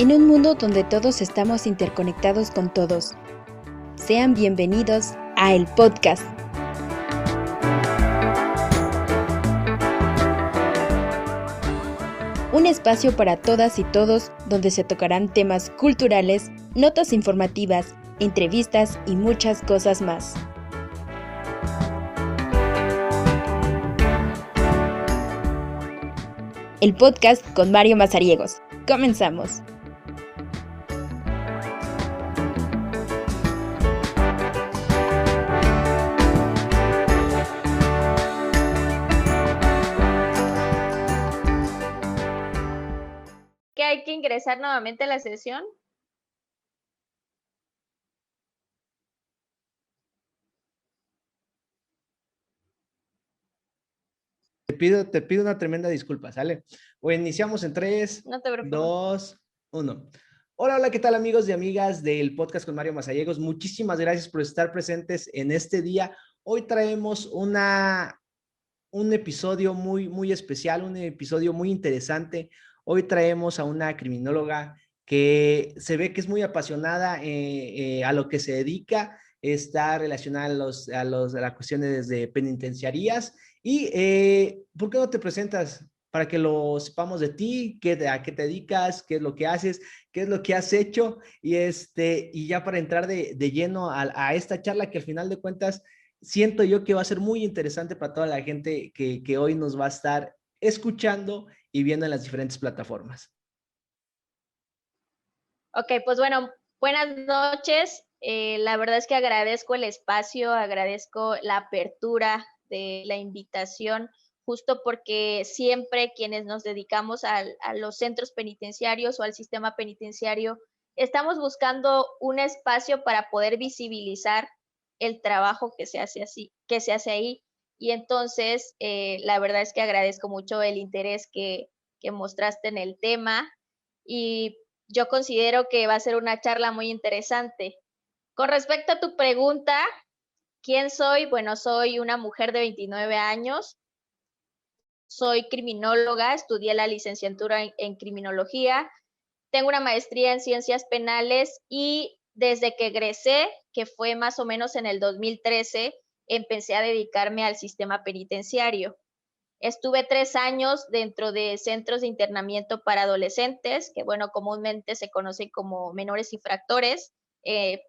En un mundo donde todos estamos interconectados con todos. Sean bienvenidos a El Podcast. Un espacio para todas y todos donde se tocarán temas culturales, notas informativas, entrevistas y muchas cosas más. El Podcast con Mario Mazariegos. Comenzamos. ¿Que hay que ingresar nuevamente a la sesión? Te pido una tremenda disculpa, ¿sale? O iniciamos en 3, No te preocupes. 2, 1. Hola, ¿qué tal amigos y amigas del podcast con Mario Mazariegos? Muchísimas gracias por estar presentes en este día. Hoy traemos un episodio muy especial, un episodio muy interesante. Hoy traemos a una criminóloga que se ve que es muy apasionada a lo que se dedica, está relacionada a las cuestiones de penitenciarías. Y, ¿por qué no te presentas? Para que lo sepamos de ti, a qué te dedicas, qué es lo que haces, qué es lo que has hecho, y ya para entrar de lleno a esta charla que al final de cuentas siento yo que va a ser muy interesante para toda la gente que hoy nos va a estar escuchando y viendo en las diferentes plataformas. Ok, pues bueno, buenas noches. La verdad es que agradezco el espacio, agradezco la apertura de la invitación, justo porque siempre quienes nos dedicamos a los centros penitenciarios o al sistema penitenciario, estamos buscando un espacio para poder visibilizar el trabajo que se hace ahí. Y entonces, la verdad es que agradezco mucho el interés que mostraste en el tema y yo considero que va a ser una charla muy interesante. Con respecto a tu pregunta, ¿quién soy? Bueno, soy una mujer de 29 años, soy criminóloga, estudié la licenciatura en criminología, tengo una maestría en ciencias penales y desde que egresé, que fue más o menos en el 2013, empecé a dedicarme al sistema penitenciario. Estuve 3 años dentro de centros de internamiento para adolescentes, que bueno, comúnmente se conocen como menores infractores.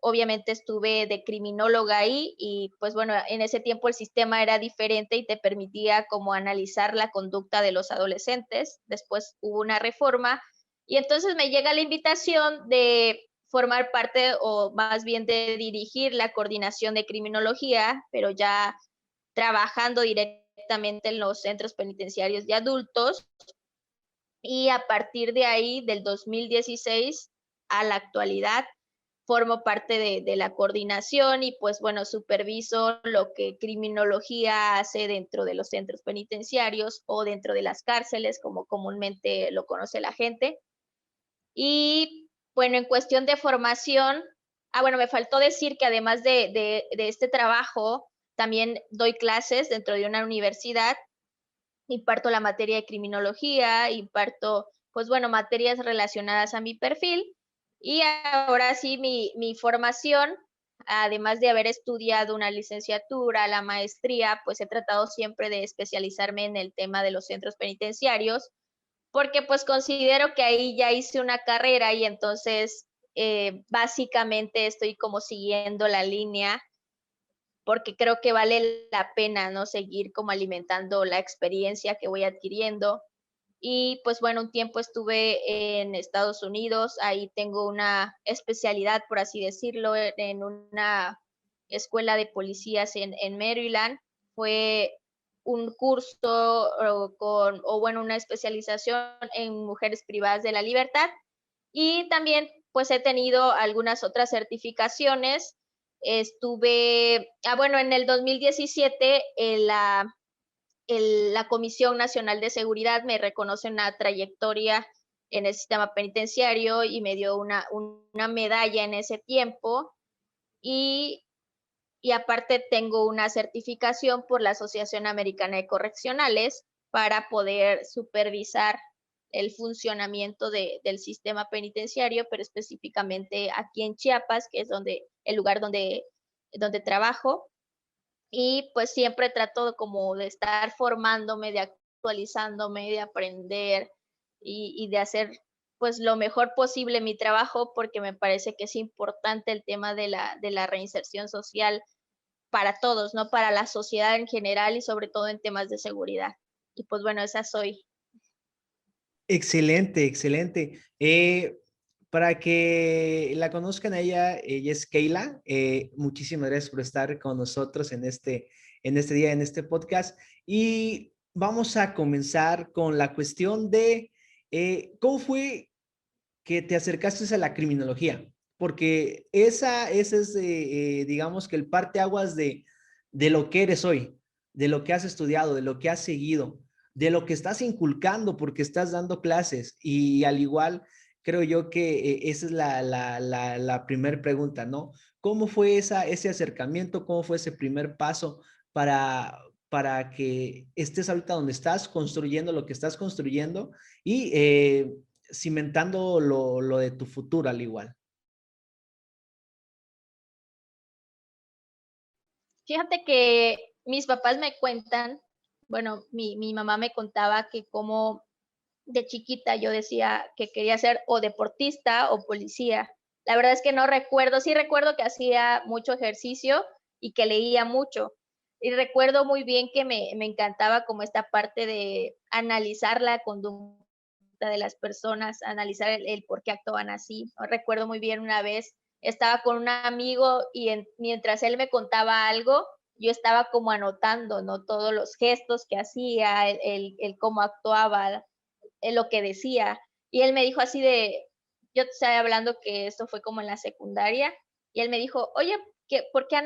Obviamente estuve de criminóloga ahí y pues bueno, en ese tiempo el sistema era diferente y te permitía como analizar la conducta de los adolescentes. Después hubo una reforma y entonces me llega la invitación de formar parte o más bien de dirigir la coordinación de criminología, pero ya trabajando directamente en los centros penitenciarios de adultos y a partir de ahí, del 2016 a la actualidad, formo parte de la coordinación y pues bueno, superviso lo que criminología hace dentro de los centros penitenciarios o dentro de las cárceles, como comúnmente lo conoce la gente. Y bueno, en cuestión de formación, bueno, me faltó decir que además de este trabajo, también doy clases dentro de una universidad, imparto la materia de criminología, imparto, pues bueno, materias relacionadas a mi perfil. Y ahora sí, mi formación, además de haber estudiado una licenciatura, la maestría, pues he tratado siempre de especializarme en el tema de los centros penitenciarios, porque pues considero que ahí ya hice una carrera y entonces básicamente estoy como siguiendo la línea porque creo que vale la pena, ¿no? Seguir como alimentando la experiencia que voy adquiriendo. Y pues bueno, un tiempo estuve en Estados Unidos, ahí tengo una especialidad, por así decirlo, en una escuela de policías en Maryland. Fue un curso o bueno, una especialización en mujeres privadas de la libertad. Y también pues he tenido algunas otras certificaciones. Estuve, bueno, en el 2017 la Comisión Nacional de Seguridad me reconoce una trayectoria en el sistema penitenciario y me dio una medalla en ese tiempo. Y, y aparte tengo una certificación por la Asociación Americana de Correccionales para poder supervisar el funcionamiento del sistema penitenciario, pero específicamente aquí en Chiapas, que es el lugar donde trabajo. Y pues siempre trato como de estar formándome, de actualizándome, de aprender y de hacer pues lo mejor posible mi trabajo, porque me parece que es importante el tema de la reinserción social para todos, ¿no? Para la sociedad en general y sobre todo en temas de seguridad. Y pues bueno, esa soy. Excelente, excelente. Para que la conozcan a ella es Keila. Muchísimas gracias por estar con nosotros en este día, en este podcast. Y vamos a comenzar con la cuestión de cómo fue que te acercaste a la criminología, porque esa es, digamos que el parteaguas de lo que eres hoy, de lo que has estudiado, de lo que has seguido, de lo que estás inculcando porque estás dando clases y al igual creo yo que esa es la primera pregunta, ¿no? ¿Cómo fue ese acercamiento? ¿Cómo fue ese primer paso para que estés ahorita donde estás construyendo lo que estás construyendo y cimentando lo de tu futuro al igual? Fíjate que mis papás me cuentan, bueno, mi mamá me contaba que como de chiquita yo decía que quería ser o deportista o policía. La verdad es que no recuerdo, sí recuerdo que hacía mucho ejercicio y que leía mucho. Y recuerdo muy bien que me encantaba como esta parte de analizar la conducta de las personas, analizar el por qué actúan así. ¿No? Recuerdo muy bien una vez, estaba con un amigo y mientras él me contaba algo, yo estaba como anotando, ¿no? Todos los gestos que hacía, el cómo actuaba, lo que decía. Y él me dijo así yo te estaba hablando que esto fue como en la secundaria, y él me dijo, oye, ¿por qué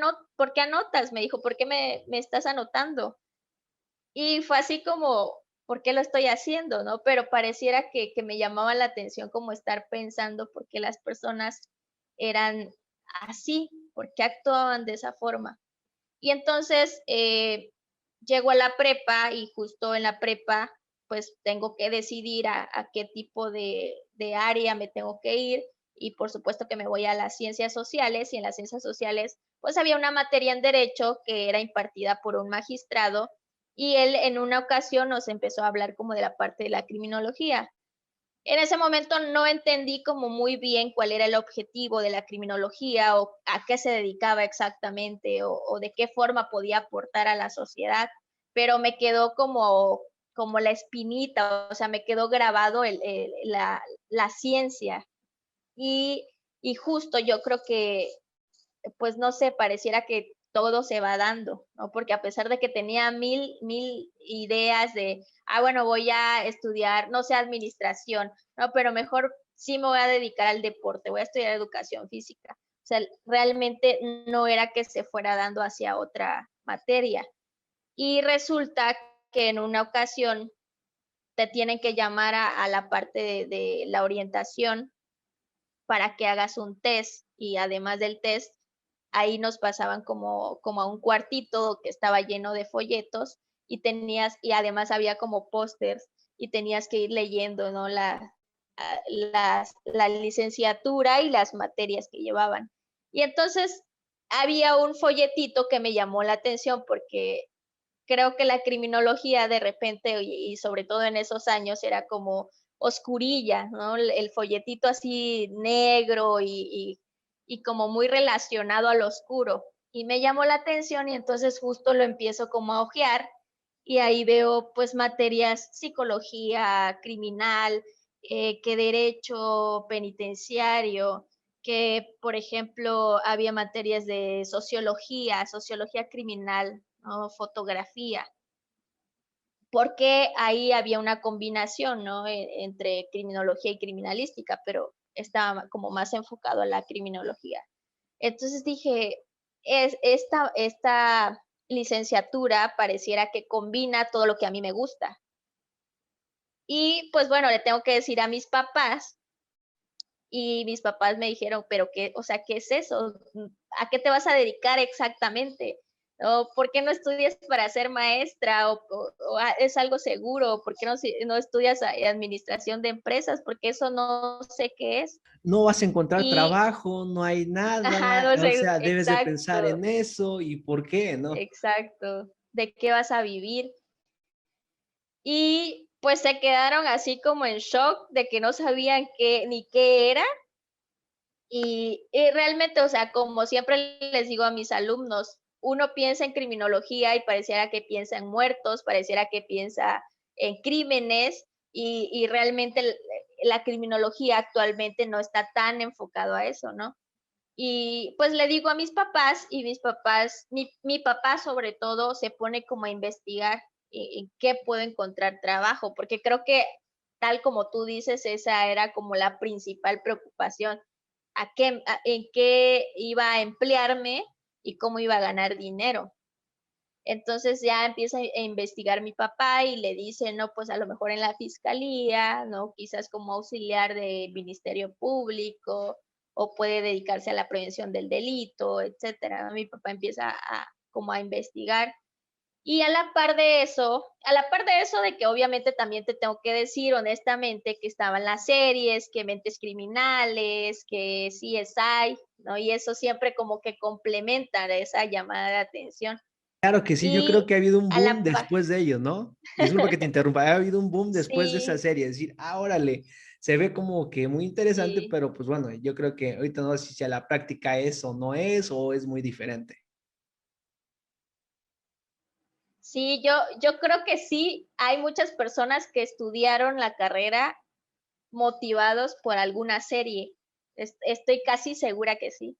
anotas? Me dijo, ¿por qué me estás anotando? Y fue así como, ¿por qué lo estoy haciendo? ¿No? Pero pareciera que me llamaba la atención como estar pensando por qué las personas eran así, por qué actuaban de esa forma. Y entonces llego a la prepa y justo en la prepa pues tengo que decidir a qué tipo de área me tengo que ir y por supuesto que me voy a las ciencias sociales y en las ciencias sociales pues había una materia en derecho que era impartida por un magistrado y él en una ocasión nos empezó a hablar como de la parte de la criminología. En ese momento no entendí como muy bien cuál era el objetivo de la criminología o a qué se dedicaba exactamente o de qué forma podía aportar a la sociedad, pero me quedó como la espinita, o sea, me quedó grabado la ciencia. Y, y justo yo creo que pues no sé, pareciera que todo se va dando, ¿no? Porque a pesar de que tenía mil ideas bueno, voy a estudiar, no sé, administración, no, pero mejor sí me voy a dedicar al deporte, voy a estudiar educación física. O sea, realmente no era que se fuera dando hacia otra materia. Y resulta que en una ocasión te tienen que llamar a la parte de la orientación para que hagas un test y además del test ahí nos pasaban como a un cuartito que estaba lleno de folletos y además había como pósters y tenías que ir leyendo, ¿no? La licenciatura y las materias que llevaban. Y entonces había un folletito que me llamó la atención porque creo que la criminología de repente y sobre todo en esos años era como oscurilla, ¿no? El folletito así negro y como muy relacionado al oscuro. Y me llamó la atención y entonces justo lo empiezo como a hojear y ahí veo pues materias psicología criminal, que derecho penitenciario, que por ejemplo había materias de sociología criminal, ¿no? Fotografía, porque ahí había una combinación, ¿no? Entre criminología y criminalística, pero estaba como más enfocado a la criminología. Entonces dije, esta licenciatura pareciera que combina todo lo que a mí me gusta. Y pues bueno, le tengo que decir a mis papás y mis papás me dijeron, pero qué, o sea, ¿qué es eso? ¿A qué te vas a dedicar exactamente? ¿O por qué no estudias para ser maestra? ¿O es algo seguro? ¿Por qué no estudias administración de empresas? Porque eso no sé qué es. No vas a encontrar Y, trabajo, no hay ajá, nada, no o sé, sea, debes de pensar exacto, en eso y por qué, ¿no? exacto. ¿De qué vas a vivir? Y pues se quedaron así como en shock de que no sabían qué ni qué era. Y realmente, o sea, como siempre les digo a mis alumnos, uno piensa en criminología y pareciera que piensa en muertos, pareciera que piensa en crímenes y realmente la criminología actualmente no está tan enfocado a eso, ¿no? Y pues le digo a mis papás y mis papás, mi papá sobre todo se pone como a investigar en qué puedo encontrar trabajo, porque creo que tal como tú dices, esa era como la principal preocupación, en qué iba a emplearme y cómo iba a ganar dinero. Entonces ya empieza a investigar mi papá y le dice, no, pues a lo mejor en la fiscalía, ¿no? Quizás como auxiliar de Ministerio Público o puede dedicarse a la prevención del delito, etcétera. Mi papá empieza como a investigar. Y a la par de eso de que obviamente también te tengo que decir honestamente que estaban las series, que Mentes Criminales, que CSI, ¿no? Y eso siempre como que complementa esa llamada de atención. Claro que sí, yo creo Y que ha habido un a la boom par después de ello, ¿no? Disculpa que te interrumpa, ha habido un boom después de esa sí, serie, es decir, órale, se ve como que muy interesante, sí. pero pues bueno, yo creo que ahorita no sé si a la práctica es o es muy diferente. Sí, yo creo que sí, hay muchas personas que estudiaron la carrera motivados por alguna serie. Estoy casi segura que sí.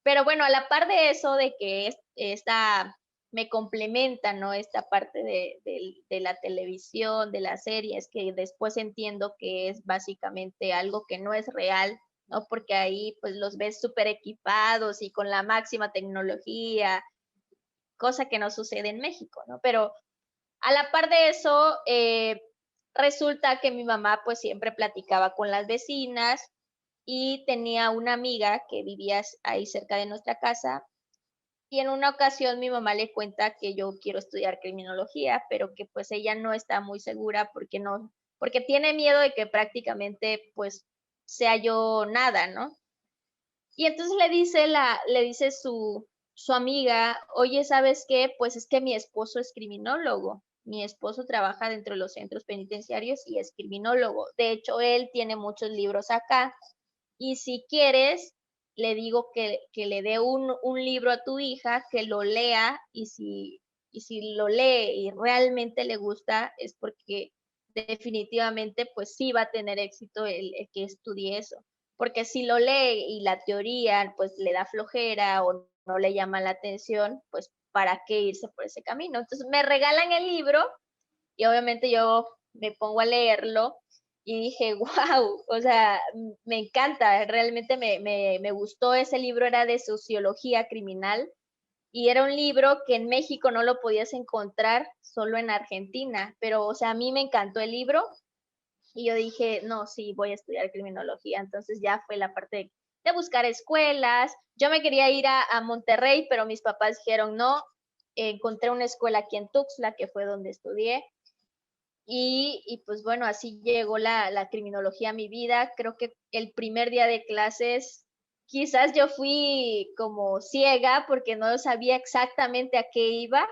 Pero bueno, a la par de eso, de que esta me complementa, ¿no? Esta parte de la televisión, de las series, que después entiendo que es básicamente algo que no es real, ¿no? Porque ahí pues los ves súper equipados y con la máxima tecnología, cosa que no sucede en México, ¿no? Pero a la par de eso, resulta que mi mamá pues siempre platicaba con las vecinas y tenía una amiga que vivía ahí cerca de nuestra casa y en una ocasión mi mamá le cuenta que yo quiero estudiar criminología, pero que pues ella no está muy segura porque tiene miedo de que prácticamente pues sea yo nada, ¿no? Y entonces le dice su amiga, oye, ¿sabes qué? Pues es que mi esposo es criminólogo. Mi esposo trabaja dentro de los centros penitenciarios y es criminólogo. De hecho, él tiene muchos libros acá. Y si quieres, le digo que le dé un libro a tu hija, que lo lea y si lo lee y realmente le gusta, es porque definitivamente pues sí va a tener éxito el que estudie eso. Porque si lo lee y la teoría pues le da flojera o no le llama la atención, pues ¿para qué irse por ese camino? Entonces me regalan el libro y obviamente yo me pongo a leerlo y dije, wow, o sea, me encanta, realmente me gustó ese libro, era de sociología criminal y era un libro que en México no lo podías encontrar, solo en Argentina, pero, o sea, a mí me encantó el libro y yo dije, no, sí, voy a estudiar criminología, entonces ya fue la parte de buscar escuelas, yo me quería ir a Monterrey, pero mis papás dijeron, no, encontré una escuela aquí en Tuxtla, que fue donde estudié, y pues bueno, así llegó la criminología a mi vida. Creo que el primer día de clases, quizás yo fui como ciega porque no sabía exactamente a qué iba,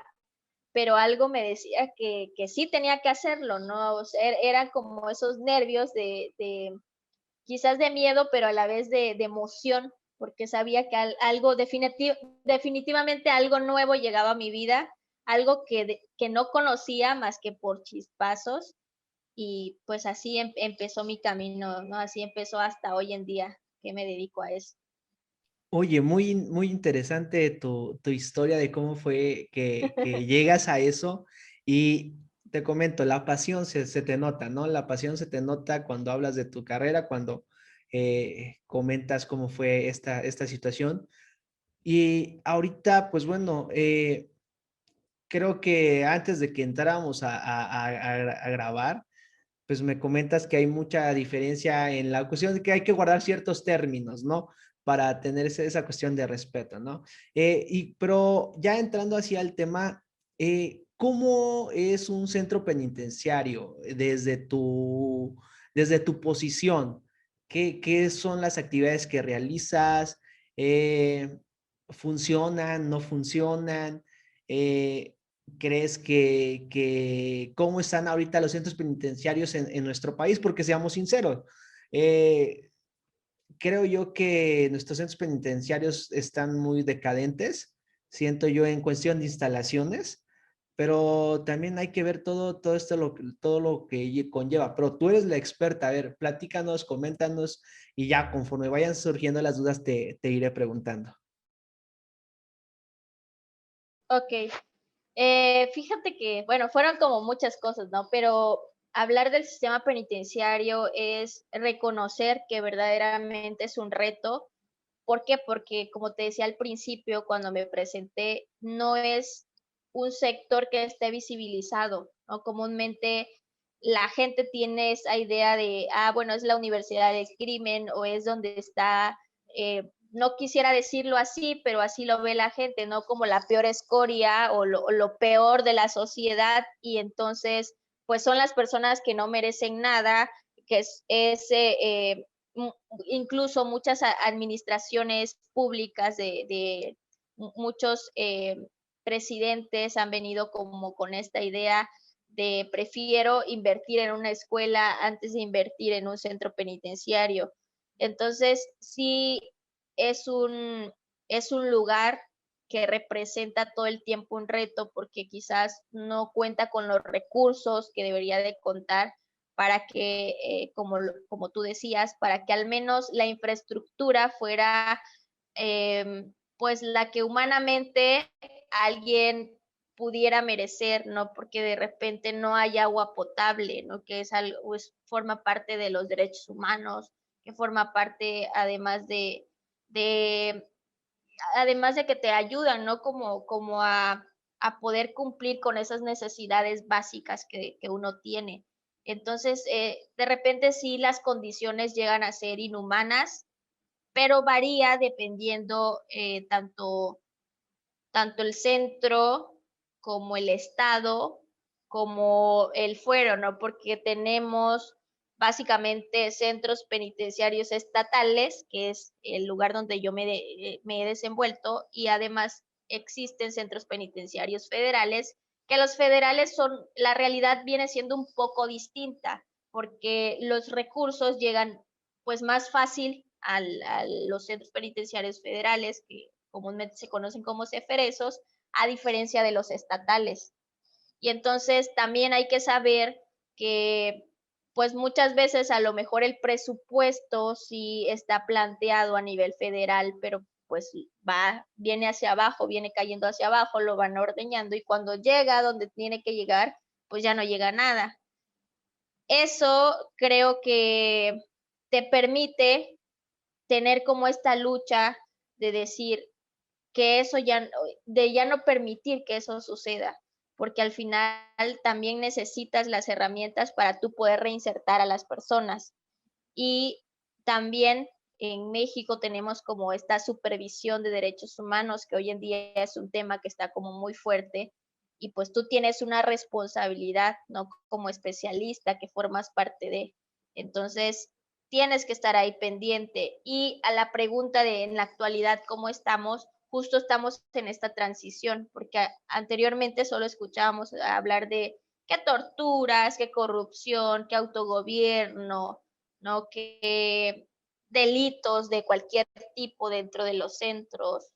pero algo me decía que sí tenía que hacerlo, ¿no? O sea, eran como esos nervios quizás de miedo, pero a la vez de emoción, porque sabía que algo definitivamente algo nuevo llegaba a mi vida, algo que no conocía más que por chispazos y pues así empezó mi camino, ¿no? Así empezó hasta hoy en día que me dedico a eso. Oye, muy interesante tu historia de cómo fue que llegas a eso y te comento, la pasión se te nota, ¿no? La pasión se te nota cuando hablas de tu carrera, cuando comentas cómo fue esta situación. Y ahorita, pues bueno, creo que antes de que entráramos a grabar, pues me comentas que hay mucha diferencia en la cuestión de que hay que guardar ciertos términos, ¿no? para tener esa cuestión de respeto, ¿no? Pero ya entrando hacia el tema, ¿cómo es un centro penitenciario desde tu posición? ¿Qué son las actividades que realizas? ¿Funcionan? ¿No funcionan? ¿Crees cómo están ahorita los centros penitenciarios en nuestro país? Porque seamos sinceros, creo yo que nuestros centros penitenciarios están muy decadentes, siento yo en cuestión de instalaciones, pero también hay que ver todo esto, todo lo que conlleva. Pero tú eres la experta, a ver, platícanos, coméntanos y ya conforme vayan surgiendo las dudas te iré preguntando. Ok, fíjate que, bueno, fueron como muchas cosas, ¿no? Pero hablar del sistema penitenciario es reconocer que verdaderamente es un reto. ¿Por qué? Porque, como te decía al principio, cuando me presenté, no es un sector que esté visibilizado, ¿no? Comúnmente la gente tiene esa idea de, bueno, es la universidad del crimen o es donde está, no quisiera decirlo así, pero así lo ve la gente, ¿no? Como la peor escoria o lo peor de la sociedad y entonces, pues son las personas que no merecen nada, que incluso muchas administraciones públicas de muchos presidentes han venido como con esta idea de prefiero invertir en una escuela antes de invertir en un centro penitenciario. Entonces, sí es es un lugar que representa todo el tiempo un reto porque quizás no cuenta con los recursos que debería de contar para que, como tú decías, para que al menos la infraestructura fuera pues la que humanamente alguien pudiera merecer, ¿no? Porque de repente no hay agua potable, ¿no? Que es algo, forma parte de los derechos humanos, que forma parte de además de que te ayudan, ¿no? Como a poder cumplir con esas necesidades básicas que uno tiene. Entonces, de repente sí las condiciones llegan a ser inhumanas, pero varía dependiendo tanto el centro como el estado, como el fuero, ¿no? Porque tenemos básicamente centros penitenciarios estatales, que es el lugar donde yo me he desenvuelto, y además existen centros penitenciarios federales, que los federales son, la realidad viene siendo un poco distinta, porque los recursos llegan pues más fácil a los centros penitenciarios federales, que comúnmente se conocen como ceferesos, a diferencia de los estatales. Y entonces también hay que saber que pues muchas veces a lo mejor el presupuesto sí está planteado a nivel federal, pero pues viene hacia abajo, viene cayendo hacia abajo, lo van ordeñando y cuando llega donde tiene que llegar, pues ya no llega nada. Eso creo que te permite tener como esta lucha de decir, que eso ya, de ya no permitir que eso suceda, porque al final también necesitas las herramientas para tú poder reinsertar a las personas. Y también en México tenemos como esta supervisión de derechos humanos, que hoy en día es un tema que está como muy fuerte, y pues tú tienes una responsabilidad, ¿no? Como especialista que formas parte de. Entonces, tienes que estar ahí pendiente. Y a la pregunta de en la actualidad, ¿cómo estamos? Justo estamos en esta transición, porque anteriormente solo escuchábamos hablar de qué torturas, qué corrupción, qué autogobierno, ¿no? Que delitos de cualquier tipo dentro de los centros,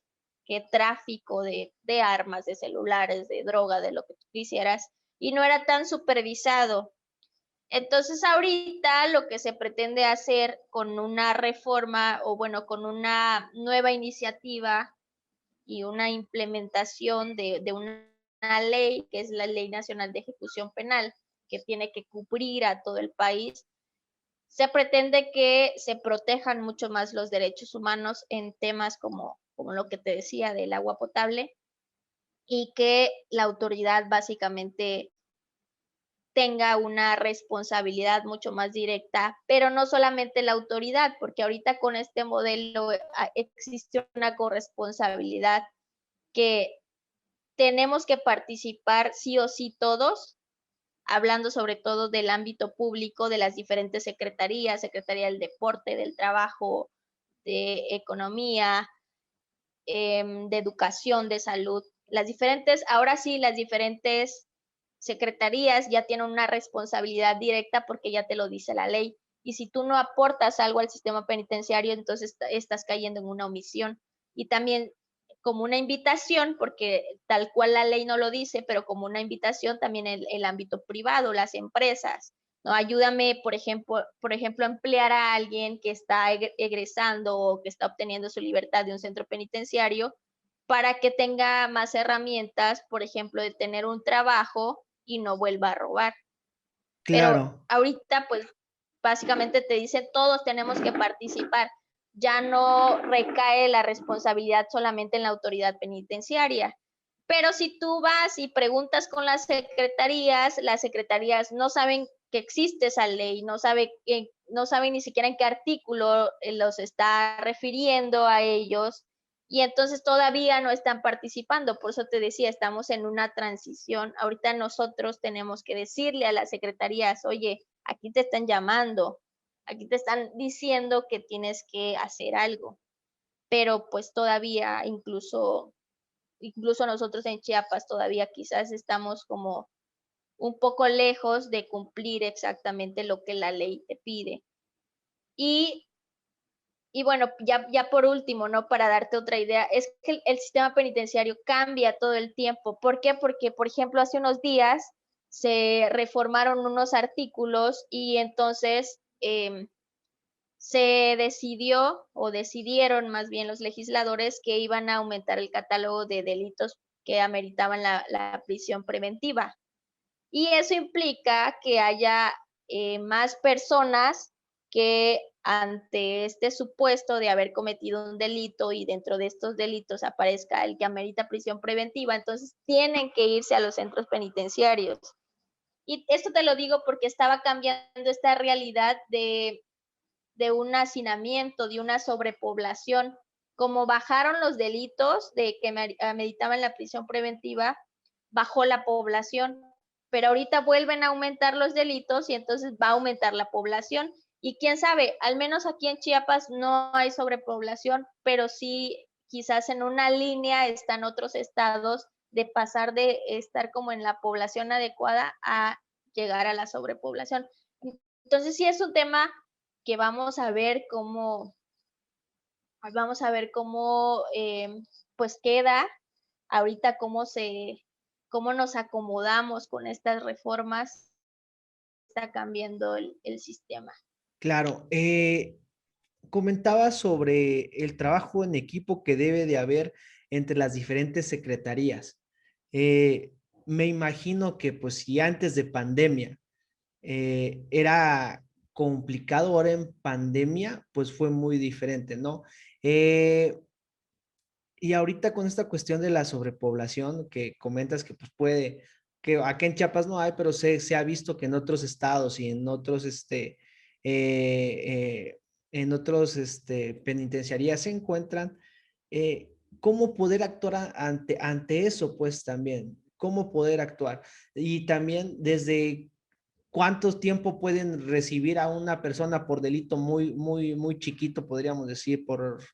que tráfico de armas, de celulares, de droga, de lo que tú quisieras, y no era tan supervisado. Entonces ahorita lo que se pretende hacer con una reforma o bueno, con una nueva iniciativa y una implementación de una ley, que es la Ley Nacional de Ejecución Penal, que tiene que cubrir a todo el país, se pretende que se protejan mucho más los derechos humanos en temas como lo que te decía del agua potable y que la autoridad básicamente tenga una responsabilidad mucho más directa, pero no solamente la autoridad, porque ahorita con este modelo existe una corresponsabilidad que tenemos que participar sí o sí todos, hablando sobre todo del ámbito público, de las diferentes secretarías, Secretaría del Deporte, del Trabajo, de Economía, de Educación, de Salud. Ahora sí, las diferentes secretarías ya tienen una responsabilidad directa porque ya te lo dice la ley. Y si tú no aportas algo al sistema penitenciario, entonces estás cayendo en una omisión. Y también como una invitación, porque tal cual la ley no lo dice, pero como una invitación también el ámbito privado, las empresas, ¿no? Ayúdame, por ejemplo, a emplear a alguien que está egresando o que está obteniendo su libertad de un centro penitenciario para que tenga más herramientas, por ejemplo, de tener un trabajo y no vuelva a robar. Pero Claro. ahorita, pues, básicamente te dice, todos tenemos que participar. Ya no recae la responsabilidad solamente en la autoridad penitenciaria. Pero si tú vas y preguntas con las secretarías no saben que existe esa ley, no saben ni siquiera en qué artículo los está refiriendo a ellos, y entonces todavía no están participando. Por eso te decía, estamos en una transición. Ahorita nosotros tenemos que decirle a las secretarías, oye, aquí te están llamando, aquí te están diciendo que tienes que hacer algo. Pero pues todavía, incluso nosotros en Chiapas, todavía quizás estamos como un poco lejos de cumplir exactamente lo que la ley te pide. Y bueno, ya por último, ¿no? Para darte otra idea, es que el sistema penitenciario cambia todo el tiempo. ¿Por qué? Porque, por ejemplo, hace unos días se reformaron unos artículos y entonces se decidió o decidieron más bien los legisladores que iban a aumentar el catálogo de delitos que ameritaban la prisión preventiva. Y eso implica que haya más personas que ante este supuesto de haber cometido un delito y dentro de estos delitos aparezca el que amerita prisión preventiva, entonces tienen que irse a los centros penitenciarios. Y esto te lo digo porque estaba cambiando esta realidad de un hacinamiento, de una sobrepoblación. Como bajaron los delitos de que ameritaban la prisión preventiva, bajó la población, pero ahorita vuelven a aumentar los delitos y entonces va a aumentar la población. Y quién sabe, al menos aquí en Chiapas no hay sobrepoblación, pero sí quizás en una línea están otros estados de pasar de estar como en la población adecuada a llegar a la sobrepoblación. Entonces sí es un tema que vamos a ver cómo pues queda ahorita, cómo nos acomodamos con estas reformas, está cambiando el sistema. Claro, comentaba sobre el trabajo en equipo que debe de haber entre las diferentes secretarías. Me imagino que pues si antes de pandemia era complicado, ahora en pandemia pues fue muy diferente, ¿no? Y ahorita con esta cuestión de la sobrepoblación que comentas que pues puede, que acá en Chiapas no hay, pero se ha visto que en otros estados y eh, en otros penitenciarías se encuentran, cómo poder actuar ante eso, pues también, cómo poder actuar. Y también desde cuánto tiempo pueden recibir a una persona por delito muy chiquito, podríamos decir, por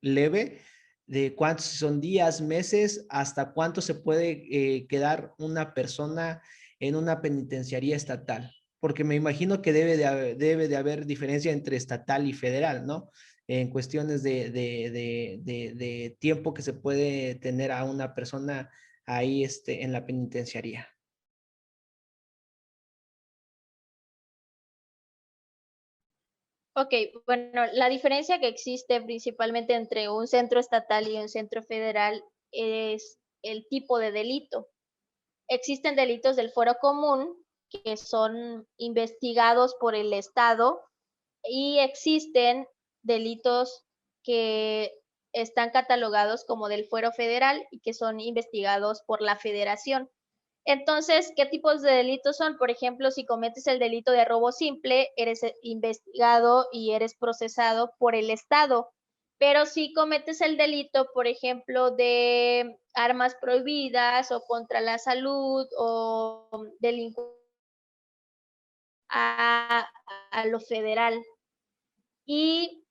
leve, de cuántos son días, meses, hasta cuánto se puede quedar una persona en una penitenciaría estatal. Porque me imagino que debe de haber diferencia entre estatal y federal, ¿no? En cuestiones de tiempo que se puede tener a una persona ahí en la penitenciaría. Ok, bueno, la diferencia que existe principalmente entre un centro estatal y un centro federal es el tipo de delito. Existen delitos del fuero común que son investigados por el Estado y existen delitos que están catalogados como del fuero federal y que son investigados por la federación. Entonces, ¿qué tipos de delitos son? Por ejemplo, si cometes el delito de robo simple, eres investigado y eres procesado por el Estado. Pero si cometes el delito, por ejemplo, de armas prohibidas o contra la salud o delincuencia a, a lo federal. Y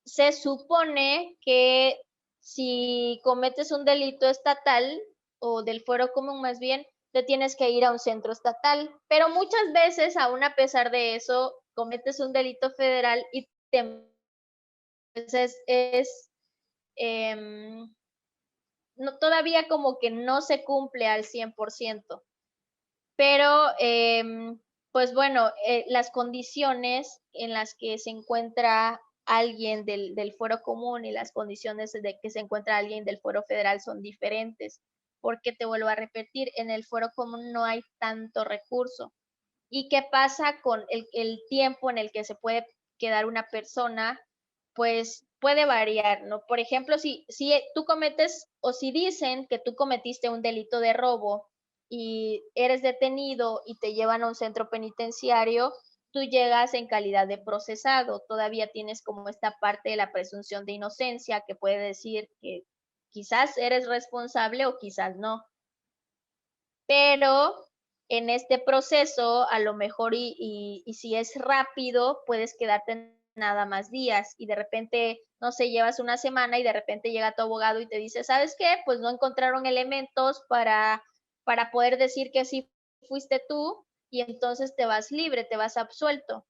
se supone que si cometes un delito estatal o del fuero común más bien, te tienes que ir a un centro estatal, pero muchas veces, aún a pesar de eso, cometes un delito federal y entonces em, no, todavía como que no se cumple al 100%, pero pues bueno, las condiciones en las que se encuentra alguien del fuero común y las condiciones de que se encuentra alguien del fuero federal son diferentes, porque te vuelvo a repetir, en el fuero común no hay tanto recurso. ¿Y qué pasa con el tiempo en el que se puede quedar una persona? Pues puede variar, ¿no? Por ejemplo, si tú cometes o si dicen que tú cometiste un delito de robo y eres detenido y te llevan a un centro penitenciario, tú llegas en calidad de procesado, todavía tienes como esta parte de la presunción de inocencia que puede decir que quizás eres responsable o quizás no. Pero en este proceso, a lo mejor y si es rápido, puedes quedarte nada más días y de repente, no sé, llevas una semana y de repente llega tu abogado y te dice, ¿sabes qué? Pues no encontraron elementos para poder decir que sí fuiste tú y entonces te vas libre, te vas absuelto.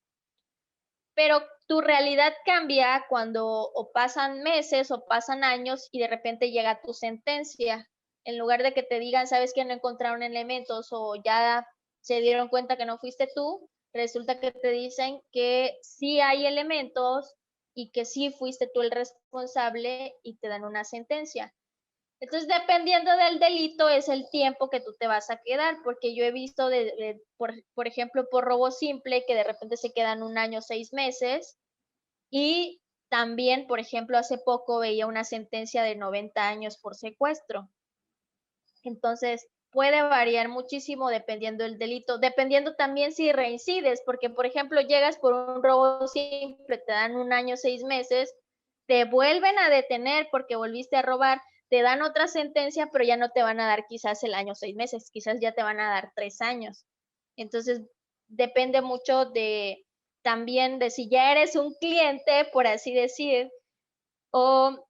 Pero tu realidad cambia cuando o pasan meses o pasan años y de repente llega tu sentencia. En lugar de que te digan, sabes que no encontraron elementos o ya se dieron cuenta que no fuiste tú, resulta que te dicen que sí hay elementos y que sí fuiste tú el responsable y te dan una sentencia. Entonces, dependiendo del delito, es el tiempo que tú te vas a quedar, porque yo he visto, por ejemplo, por robo simple, que de repente se quedan 1 año, 6 meses, y también, por ejemplo, hace poco veía una sentencia de 90 años por secuestro. Entonces, puede variar muchísimo dependiendo del delito, dependiendo también si reincides, porque, por ejemplo, llegas por un robo simple, te dan 1 año, 6 meses, te vuelven a detener porque volviste a robar, te dan otra sentencia, pero ya no te van a dar quizás el año, 6 meses, quizás ya te van a dar 3 años. Entonces, depende mucho también de si ya eres un cliente, por así decir, o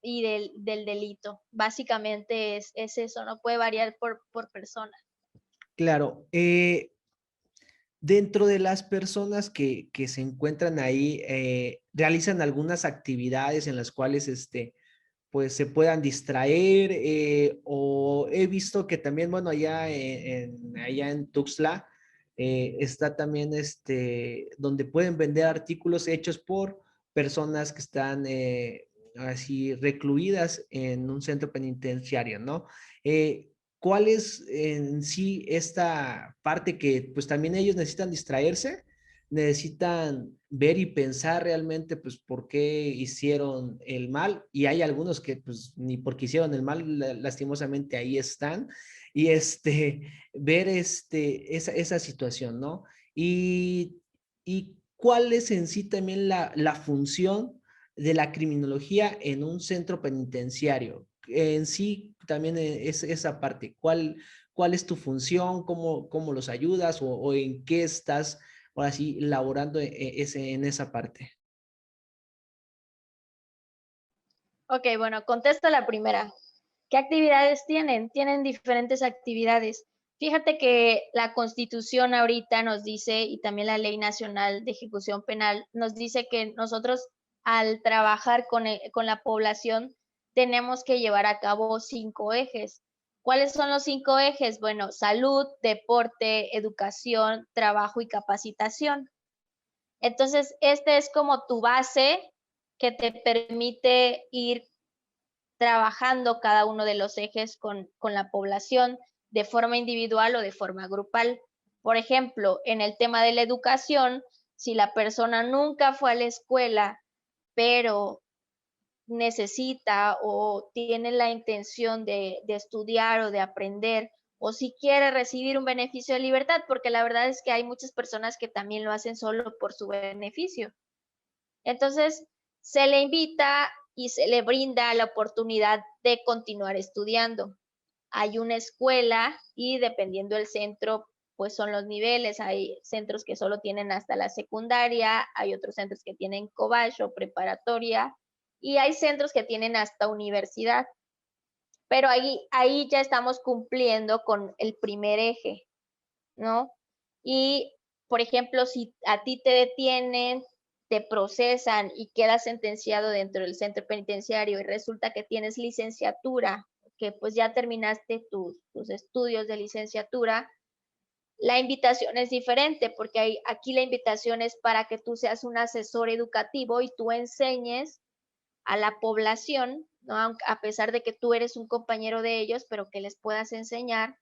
y del delito. Básicamente es eso, no puede variar por persona. Claro, dentro de las personas que se encuentran ahí, realizan algunas actividades en las cuales pues se puedan distraer, o he visto que también, bueno, allá en Tuxtla está también donde pueden vender artículos hechos por personas que están así recluidas en un centro penitenciario, ¿no? ¿Cuál es en sí esta parte que pues también ellos necesitan distraerse? Necesitan ver y pensar realmente pues por qué hicieron el mal, y hay algunos que pues ni porque hicieron el mal, lastimosamente ahí están, y ver esa situación, ¿no? Y, y cuál es en sí también la función de la criminología en un centro penitenciario. En sí también es esa parte, ¿cuál es tu función? ¿Cómo los ayudas o en qué estás ahora sí laborando en esa parte? Ok, bueno, contesto la primera. ¿Qué actividades tienen? Tienen diferentes actividades. Fíjate que la Constitución ahorita nos dice, y también la Ley Nacional de Ejecución Penal, nos dice que nosotros al trabajar con la población tenemos que llevar a cabo 5 ejes. ¿Cuáles son los 5 ejes? Bueno, salud, deporte, educación, trabajo y capacitación. Entonces, este es como tu base que te permite ir trabajando cada uno de los ejes con la población de forma individual o de forma grupal. Por ejemplo, en el tema de la educación, si la persona nunca fue a la escuela, pero necesita o tiene la intención de estudiar o de aprender o si quiere recibir un beneficio de libertad, porque la verdad es que hay muchas personas que también lo hacen solo por su beneficio. Entonces, se le invita y se le brinda la oportunidad de continuar estudiando. Hay una escuela y dependiendo del centro, pues son los niveles. Hay centros que solo tienen hasta la secundaria, hay otros centros que tienen cobacho o preparatoria y hay centros que tienen hasta universidad. Pero ahí ya estamos cumpliendo con el primer eje, ¿no? Y, por ejemplo, si a ti te detienen, te procesan y quedas sentenciado dentro del centro penitenciario y resulta que tienes licenciatura, que pues ya terminaste tus estudios de licenciatura, la invitación es diferente porque aquí la invitación es para que tú seas un asesor educativo y tú enseñes a la población, ¿no? A pesar de que tú eres un compañero de ellos, pero que les puedas enseñar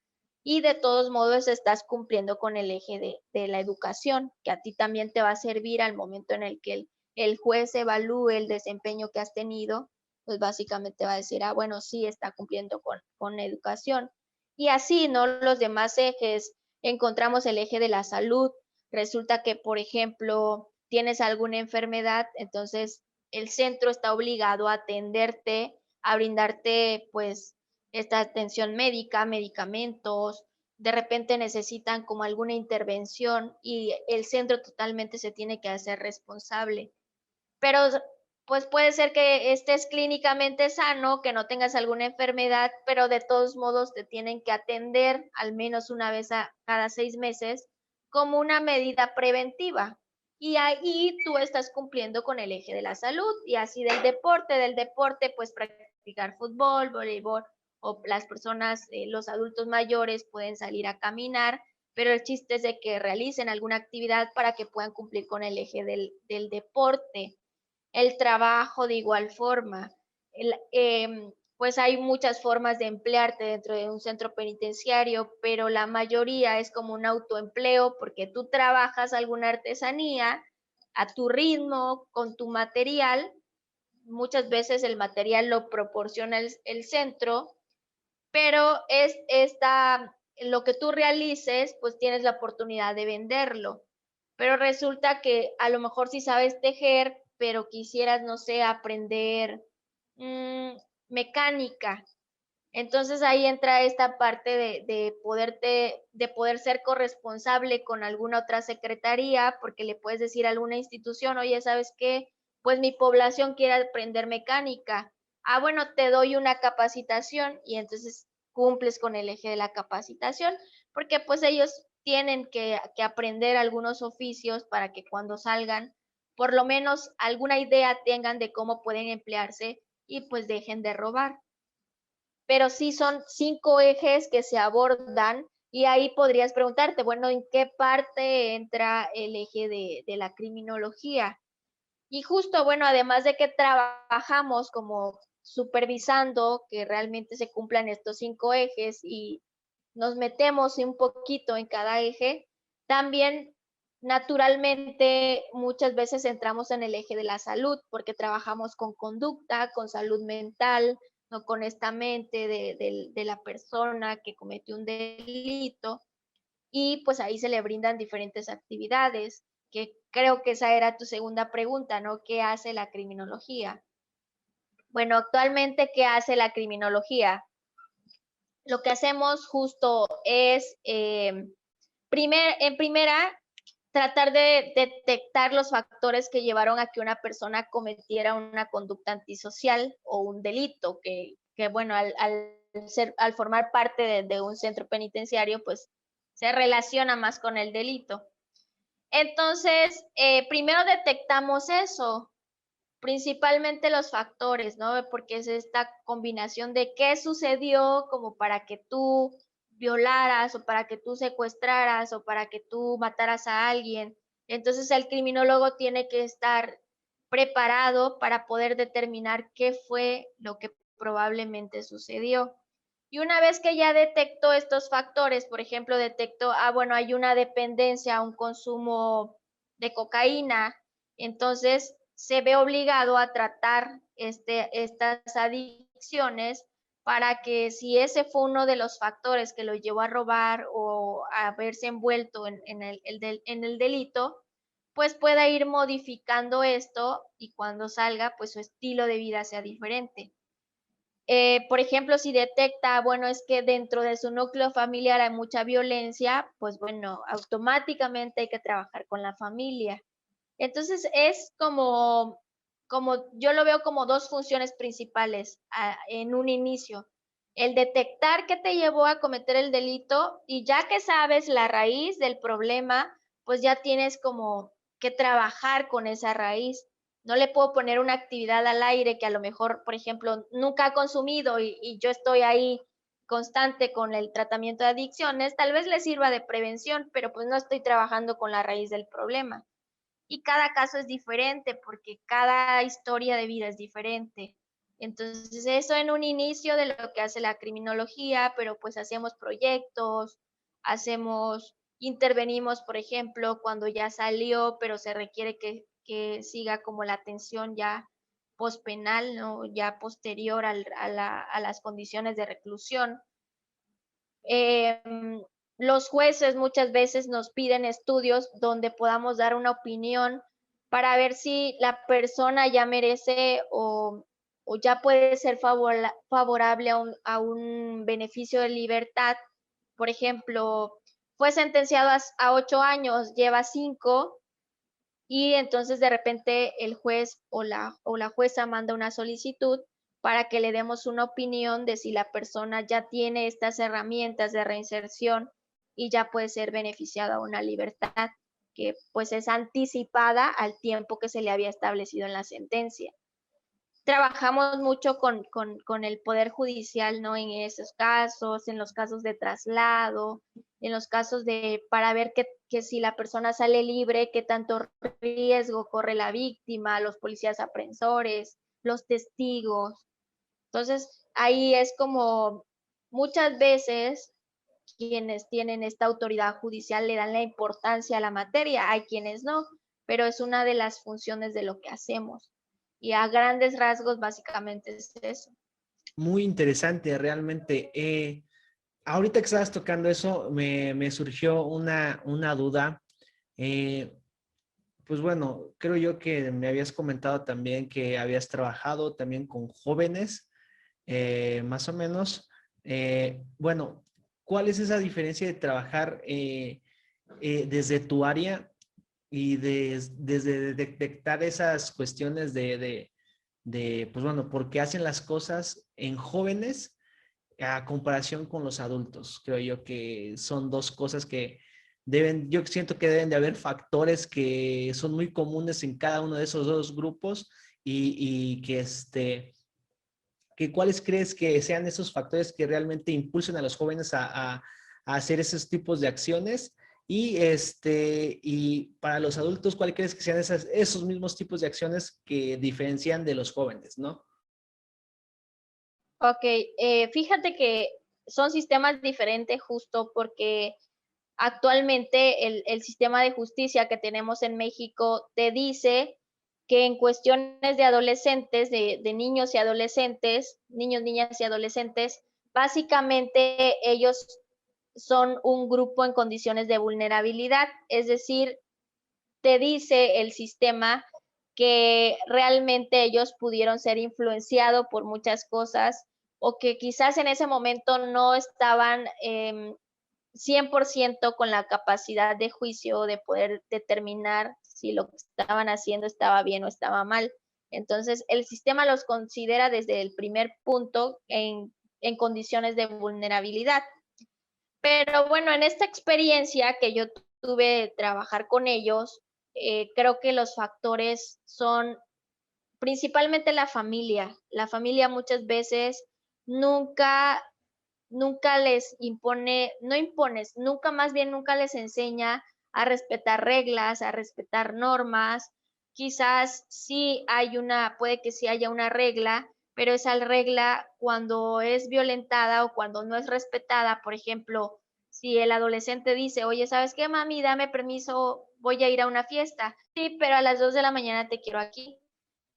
y de todos modos estás cumpliendo con el eje de la educación, que a ti también te va a servir al momento en el que el juez evalúe el desempeño que has tenido, pues básicamente va a decir, ah, bueno, sí está cumpliendo con educación. Y así, ¿no? Los demás ejes, encontramos el eje de la salud. Resulta que, por ejemplo, tienes alguna enfermedad, entonces el centro está obligado a atenderte, a brindarte pues esta atención médica, medicamentos, de repente necesitan como alguna intervención y el centro totalmente se tiene que hacer responsable. Pero pues puede ser que estés clínicamente sano, que no tengas alguna enfermedad, pero de todos modos te tienen que atender al menos una vez cada 6 meses como una medida preventiva. Y ahí tú estás cumpliendo con el eje de la salud y así del deporte pues practicar fútbol, voleibol o las personas, los adultos mayores pueden salir a caminar, pero el chiste es de que realicen alguna actividad para que puedan cumplir con el eje del deporte. El trabajo de igual forma. Pues hay muchas formas de emplearte dentro de un centro penitenciario, pero la mayoría es como un autoempleo porque tú trabajas alguna artesanía a tu ritmo, con tu material. Muchas veces el material lo proporciona el centro, pero lo que tú realices, pues tienes la oportunidad de venderlo. Pero resulta que a lo mejor sí sabes tejer, pero quisieras, no sé, aprender mm, mecánica. Entonces ahí entra esta parte de poder ser corresponsable con alguna otra secretaría, porque le puedes decir a alguna institución, oye, ¿sabes qué? Pues mi población quiere aprender mecánica. Ah, bueno, te doy una capacitación y entonces cumples con el eje de la capacitación, porque pues ellos tienen que aprender algunos oficios para que cuando salgan, por lo menos alguna idea tengan de cómo pueden emplearse y pues dejen de robar. Pero sí son 5 ejes que se abordan y ahí podrías preguntarte, bueno, ¿en qué parte entra el eje de la criminología? Y justo, bueno, además de que trabajamos como supervisando que realmente se cumplan estos 5 ejes y nos metemos un poquito en cada eje, también naturalmente muchas veces entramos en el eje de la salud porque trabajamos con conducta, con salud mental, no con esta mente de la persona que cometió un delito y pues ahí se le brindan diferentes actividades, que creo que esa era tu segunda pregunta, ¿no? ¿Qué hace la criminología? Bueno, actualmente, ¿qué hace la criminología? Lo que hacemos justo es, en primera, tratar de detectar los factores que llevaron a que una persona cometiera una conducta antisocial o un delito, que bueno, al formar parte de un centro penitenciario, pues se relaciona más con el delito. Entonces, primero detectamos eso, principalmente los factores, ¿no? Porque es esta combinación de qué sucedió como para que tú violaras o para que tú secuestraras o para que tú mataras a alguien. Entonces el criminólogo tiene que estar preparado para poder determinar qué fue lo que probablemente sucedió. Y una vez que ya detectó estos factores, por ejemplo, detectó, bueno, hay una dependencia, un consumo de cocaína, entonces se ve obligado a tratar estas adicciones para que si ese fue uno de los factores que lo llevó a robar o a verse envuelto en el delito, pues pueda ir modificando esto y cuando salga, pues su estilo de vida sea diferente. Por ejemplo, si detecta, bueno, es que dentro de su núcleo familiar hay mucha violencia, pues bueno, automáticamente hay que trabajar con la familia. Entonces es como yo lo veo como dos funciones principales en un inicio. El detectar qué te llevó a cometer el delito y ya que sabes la raíz del problema, pues ya tienes como que trabajar con esa raíz. No le puedo poner una actividad al aire que a lo mejor, por ejemplo, nunca ha consumido y yo estoy ahí constante con el tratamiento de adicciones, tal vez le sirva de prevención, pero pues no estoy trabajando con la raíz del problema. Y cada caso es diferente porque cada historia de vida es diferente. Entonces, eso en un inicio de lo que hace la criminología, pero pues hacemos proyectos, intervenimos, por ejemplo, cuando ya salió, pero se requiere que siga como la atención ya pospenal, ¿no? Ya posterior a las condiciones de reclusión. Los jueces muchas veces nos piden estudios donde podamos dar una opinión para ver si la persona ya merece o ya puede ser favorable a un beneficio de libertad. Por ejemplo, fue sentenciado a 8 años, lleva 5 y entonces de repente el juez o la jueza manda una solicitud para que le demos una opinión de si la persona ya tiene estas herramientas de reinserción y ya puede ser beneficiada a una libertad que pues es anticipada al tiempo que se le había establecido en la sentencia. Trabajamos mucho con el Poder Judicial, ¿no? En esos casos, en los casos de traslado, en los casos para ver que si la persona sale libre, qué tanto riesgo corre la víctima, los policías aprensores, los testigos. Entonces, ahí es como muchas veces quienes tienen esta autoridad judicial le dan la importancia a la materia, hay quienes no, pero es una de las funciones de lo que hacemos. Y a grandes rasgos, básicamente es eso. Muy interesante, realmente. Ahorita que estabas tocando eso, me surgió una duda. Eh, pues bueno, creo yo que me habías comentado también que habías trabajado también con jóvenes, más o menos. Bueno, ¿cuál es esa diferencia de trabajar desde tu área y desde detectar esas cuestiones pues bueno, por qué hacen las cosas en jóvenes a comparación con los adultos? Creo yo que son dos cosas que yo siento que deben de haber factores que son muy comunes en cada uno de esos dos grupos y que cuáles crees que sean esos factores que realmente impulsen a los jóvenes a hacer esos tipos de acciones y para los adultos, ¿cuál crees que sean esos mismos tipos de acciones que diferencian de los jóvenes, ¿no? Ok, fíjate que son sistemas diferentes justo porque actualmente el sistema de justicia que tenemos en México te dice que en cuestiones de adolescentes, de niños y adolescentes, niños, niñas y adolescentes, básicamente ellos son un grupo en condiciones de vulnerabilidad, es decir, te dice el sistema que realmente ellos pudieron ser influenciados por muchas cosas o que quizás en ese momento no estaban 100% con la capacidad de juicio de poder determinar si lo que estaban haciendo estaba bien o estaba mal. Entonces, el sistema los considera desde el primer punto en condiciones de vulnerabilidad. Pero bueno, en esta experiencia que yo tuve de trabajar con ellos, creo que los factores son principalmente la familia. La familia muchas veces nunca nunca les impone, no impones, nunca más bien nunca les enseña a respetar reglas, a respetar normas. Quizás sí hay puede que sí haya una regla, pero esa regla cuando es violentada o cuando no es respetada, por ejemplo, si el adolescente dice, oye, ¿sabes qué, mami? Dame permiso, voy a ir a una fiesta. Sí, pero a las 2 de la mañana te quiero aquí.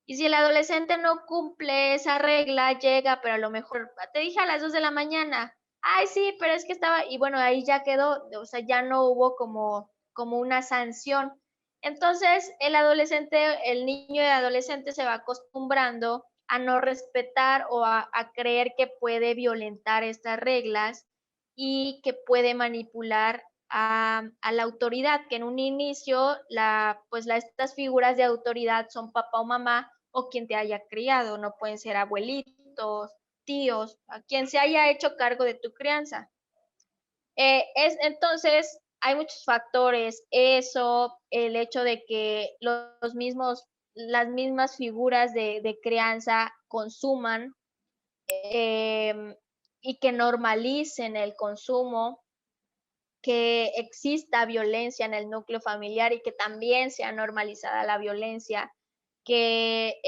Y si el adolescente no cumple esa regla, llega, pero a lo mejor te dije a las 2 de la mañana, ay, sí, pero es que estaba, y bueno, ahí ya quedó, o sea, ya no hubo como una sanción. Entonces, el niño y adolescente se va acostumbrando a no respetar o a creer que puede violentar estas reglas y que puede manipular a la autoridad, que en un inicio estas figuras de autoridad son papá o mamá o quien te haya criado, no pueden ser abuelitos, tíos, a quien se haya hecho cargo de tu crianza. Entonces, hay muchos factores, eso, el hecho de que las mismas figuras de crianza consuman y que normalicen el consumo, que exista violencia en el núcleo familiar y que también sea normalizada la violencia, que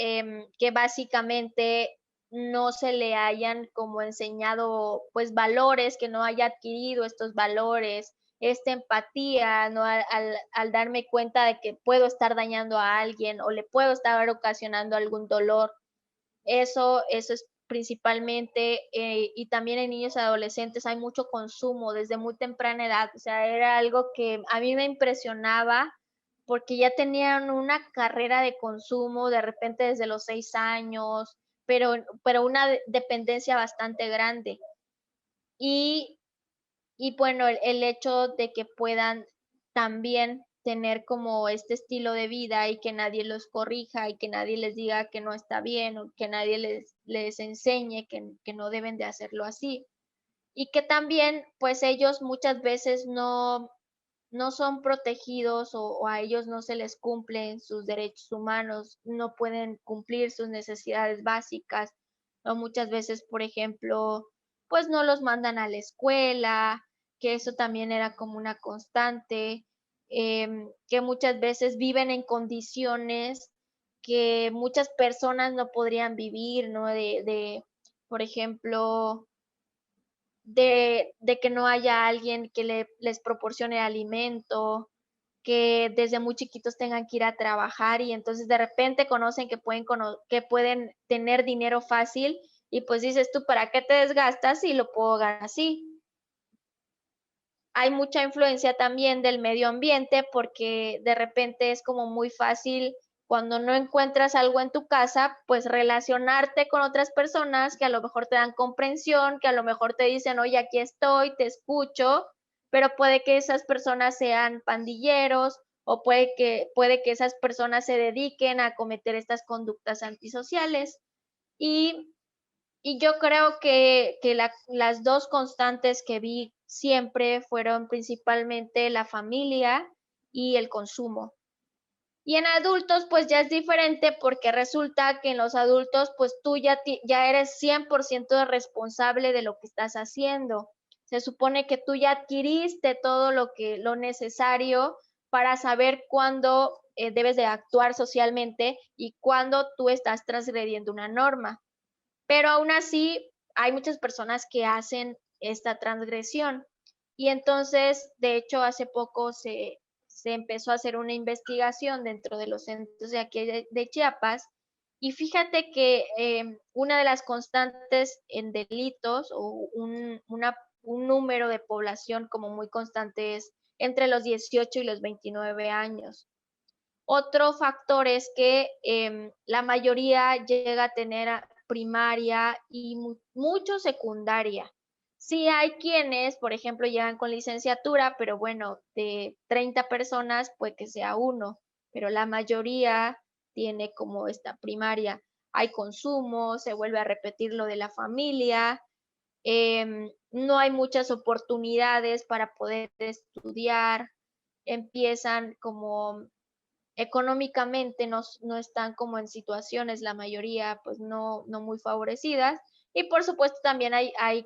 básicamente no se le hayan como enseñado pues valores, que no haya adquirido estos valores, esta empatía, ¿no? Al darme cuenta de que puedo estar dañando a alguien o le puedo estar ocasionando algún dolor. Eso es principalmente, y también en niños y adolescentes hay mucho consumo desde muy temprana edad, o sea, era algo que a mí me impresionaba porque ya tenían una carrera de consumo de repente desde los 6 años, pero una dependencia bastante grande. Y y bueno, el hecho de que puedan también tener como este estilo de vida y que nadie los corrija y que nadie les diga que no está bien o que nadie les enseñe que no deben de hacerlo así. Y que también, pues ellos muchas veces no son protegidos o a ellos no se les cumplen sus derechos humanos, no pueden cumplir sus necesidades básicas, o muchas veces, por ejemplo, pues no los mandan a la escuela, que eso también era como una constante, que muchas veces viven en condiciones que muchas personas no podrían vivir, ¿no? Por ejemplo, de que no haya alguien que les proporcione alimento, que desde muy chiquitos tengan que ir a trabajar y entonces de repente conocen que pueden tener dinero fácil y pues dices tú, ¿para qué te desgastas si lo puedo ganar así? Hay mucha influencia también del medio ambiente porque de repente es como muy fácil cuando no encuentras algo en tu casa, pues relacionarte con otras personas que a lo mejor te dan comprensión, que a lo mejor te dicen, oye, aquí estoy, te escucho, pero puede que esas personas sean pandilleros o puede que esas personas se dediquen a cometer estas conductas antisociales. Y y yo creo que las dos constantes que vi siempre fueron principalmente la familia y el consumo. Y en adultos, pues ya es diferente porque resulta que en los adultos, pues tú ya eres 100% responsable de lo que estás haciendo. Se supone que tú ya adquiriste todo lo necesario para saber cuándo debes de actuar socialmente y cuándo tú estás transgrediendo una norma. Pero aún así hay muchas personas que hacen esta transgresión. Y entonces, de hecho, hace poco se empezó a hacer una investigación dentro de los centros de aquí de Chiapas. Y fíjate que una de las constantes en delitos o un número de población como muy constante es entre los 18 y los 29 años. Otro factor es que la mayoría llega a tener primaria y mucho secundaria. Sí hay quienes, por ejemplo, llegan con licenciatura, pero bueno, de 30 personas puede que sea uno, pero la mayoría tiene como esta primaria. Hay consumo, se vuelve a repetir lo de la familia, no hay muchas oportunidades para poder estudiar, empiezan como económicamente no están como en situaciones, la mayoría pues no muy favorecidas. Y por supuesto también hay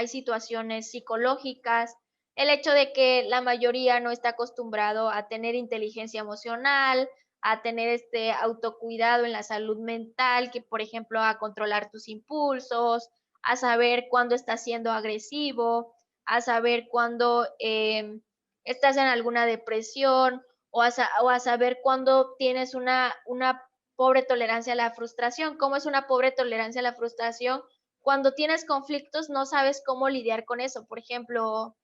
situaciones psicológicas, el hecho de que la mayoría no está acostumbrado a tener inteligencia emocional, a tener este autocuidado en la salud mental, que por ejemplo a controlar tus impulsos, a saber cuándo estás siendo agresivo, a saber cuándo estás en alguna depresión o a saber cuándo tienes una pobre tolerancia a la frustración. ¿Cómo es una pobre tolerancia a la frustración? Cuando tienes conflictos no sabes cómo lidiar con eso. Por ejemplo,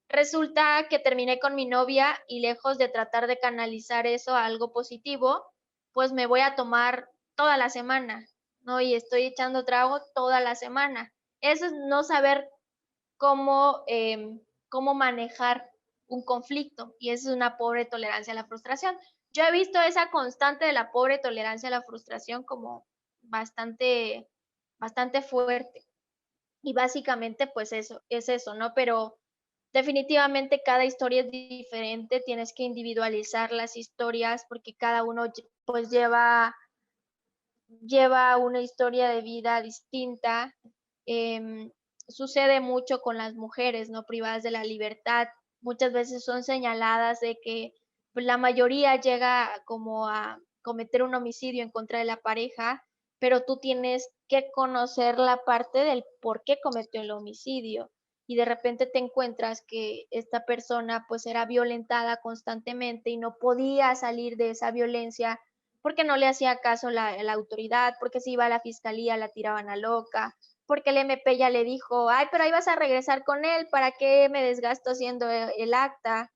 resulta que terminé con mi novia y lejos de tratar de canalizar eso a algo positivo, pues me voy a tomar toda la semana, ¿no? Y estoy echando trago toda la semana. Eso es no saber cómo, cómo manejar un conflicto y eso es una pobre tolerancia a la frustración. Yo he visto esa constante de la pobre tolerancia a la frustración como bastante, bastante fuerte. Y básicamente, pues eso, es eso, ¿no? Pero definitivamente cada historia es diferente, tienes que individualizar las historias porque cada uno pues lleva una historia de vida distinta. Em, Sucede mucho con las mujeres, ¿no? Privadas de la libertad. Muchas veces son señaladas de que pues, la mayoría llega como a cometer un homicidio en contra de la pareja, pero tú tienes que conocer la parte del por qué cometió el homicidio. Y de repente te encuentras que esta persona pues era violentada constantemente y no podía salir de esa violencia porque no le hacía caso la autoridad, porque si iba a la fiscalía la tiraban a loca, porque el MP ya le dijo, ay, pero ahí vas a regresar con él, ¿para qué me desgasto haciendo el acta?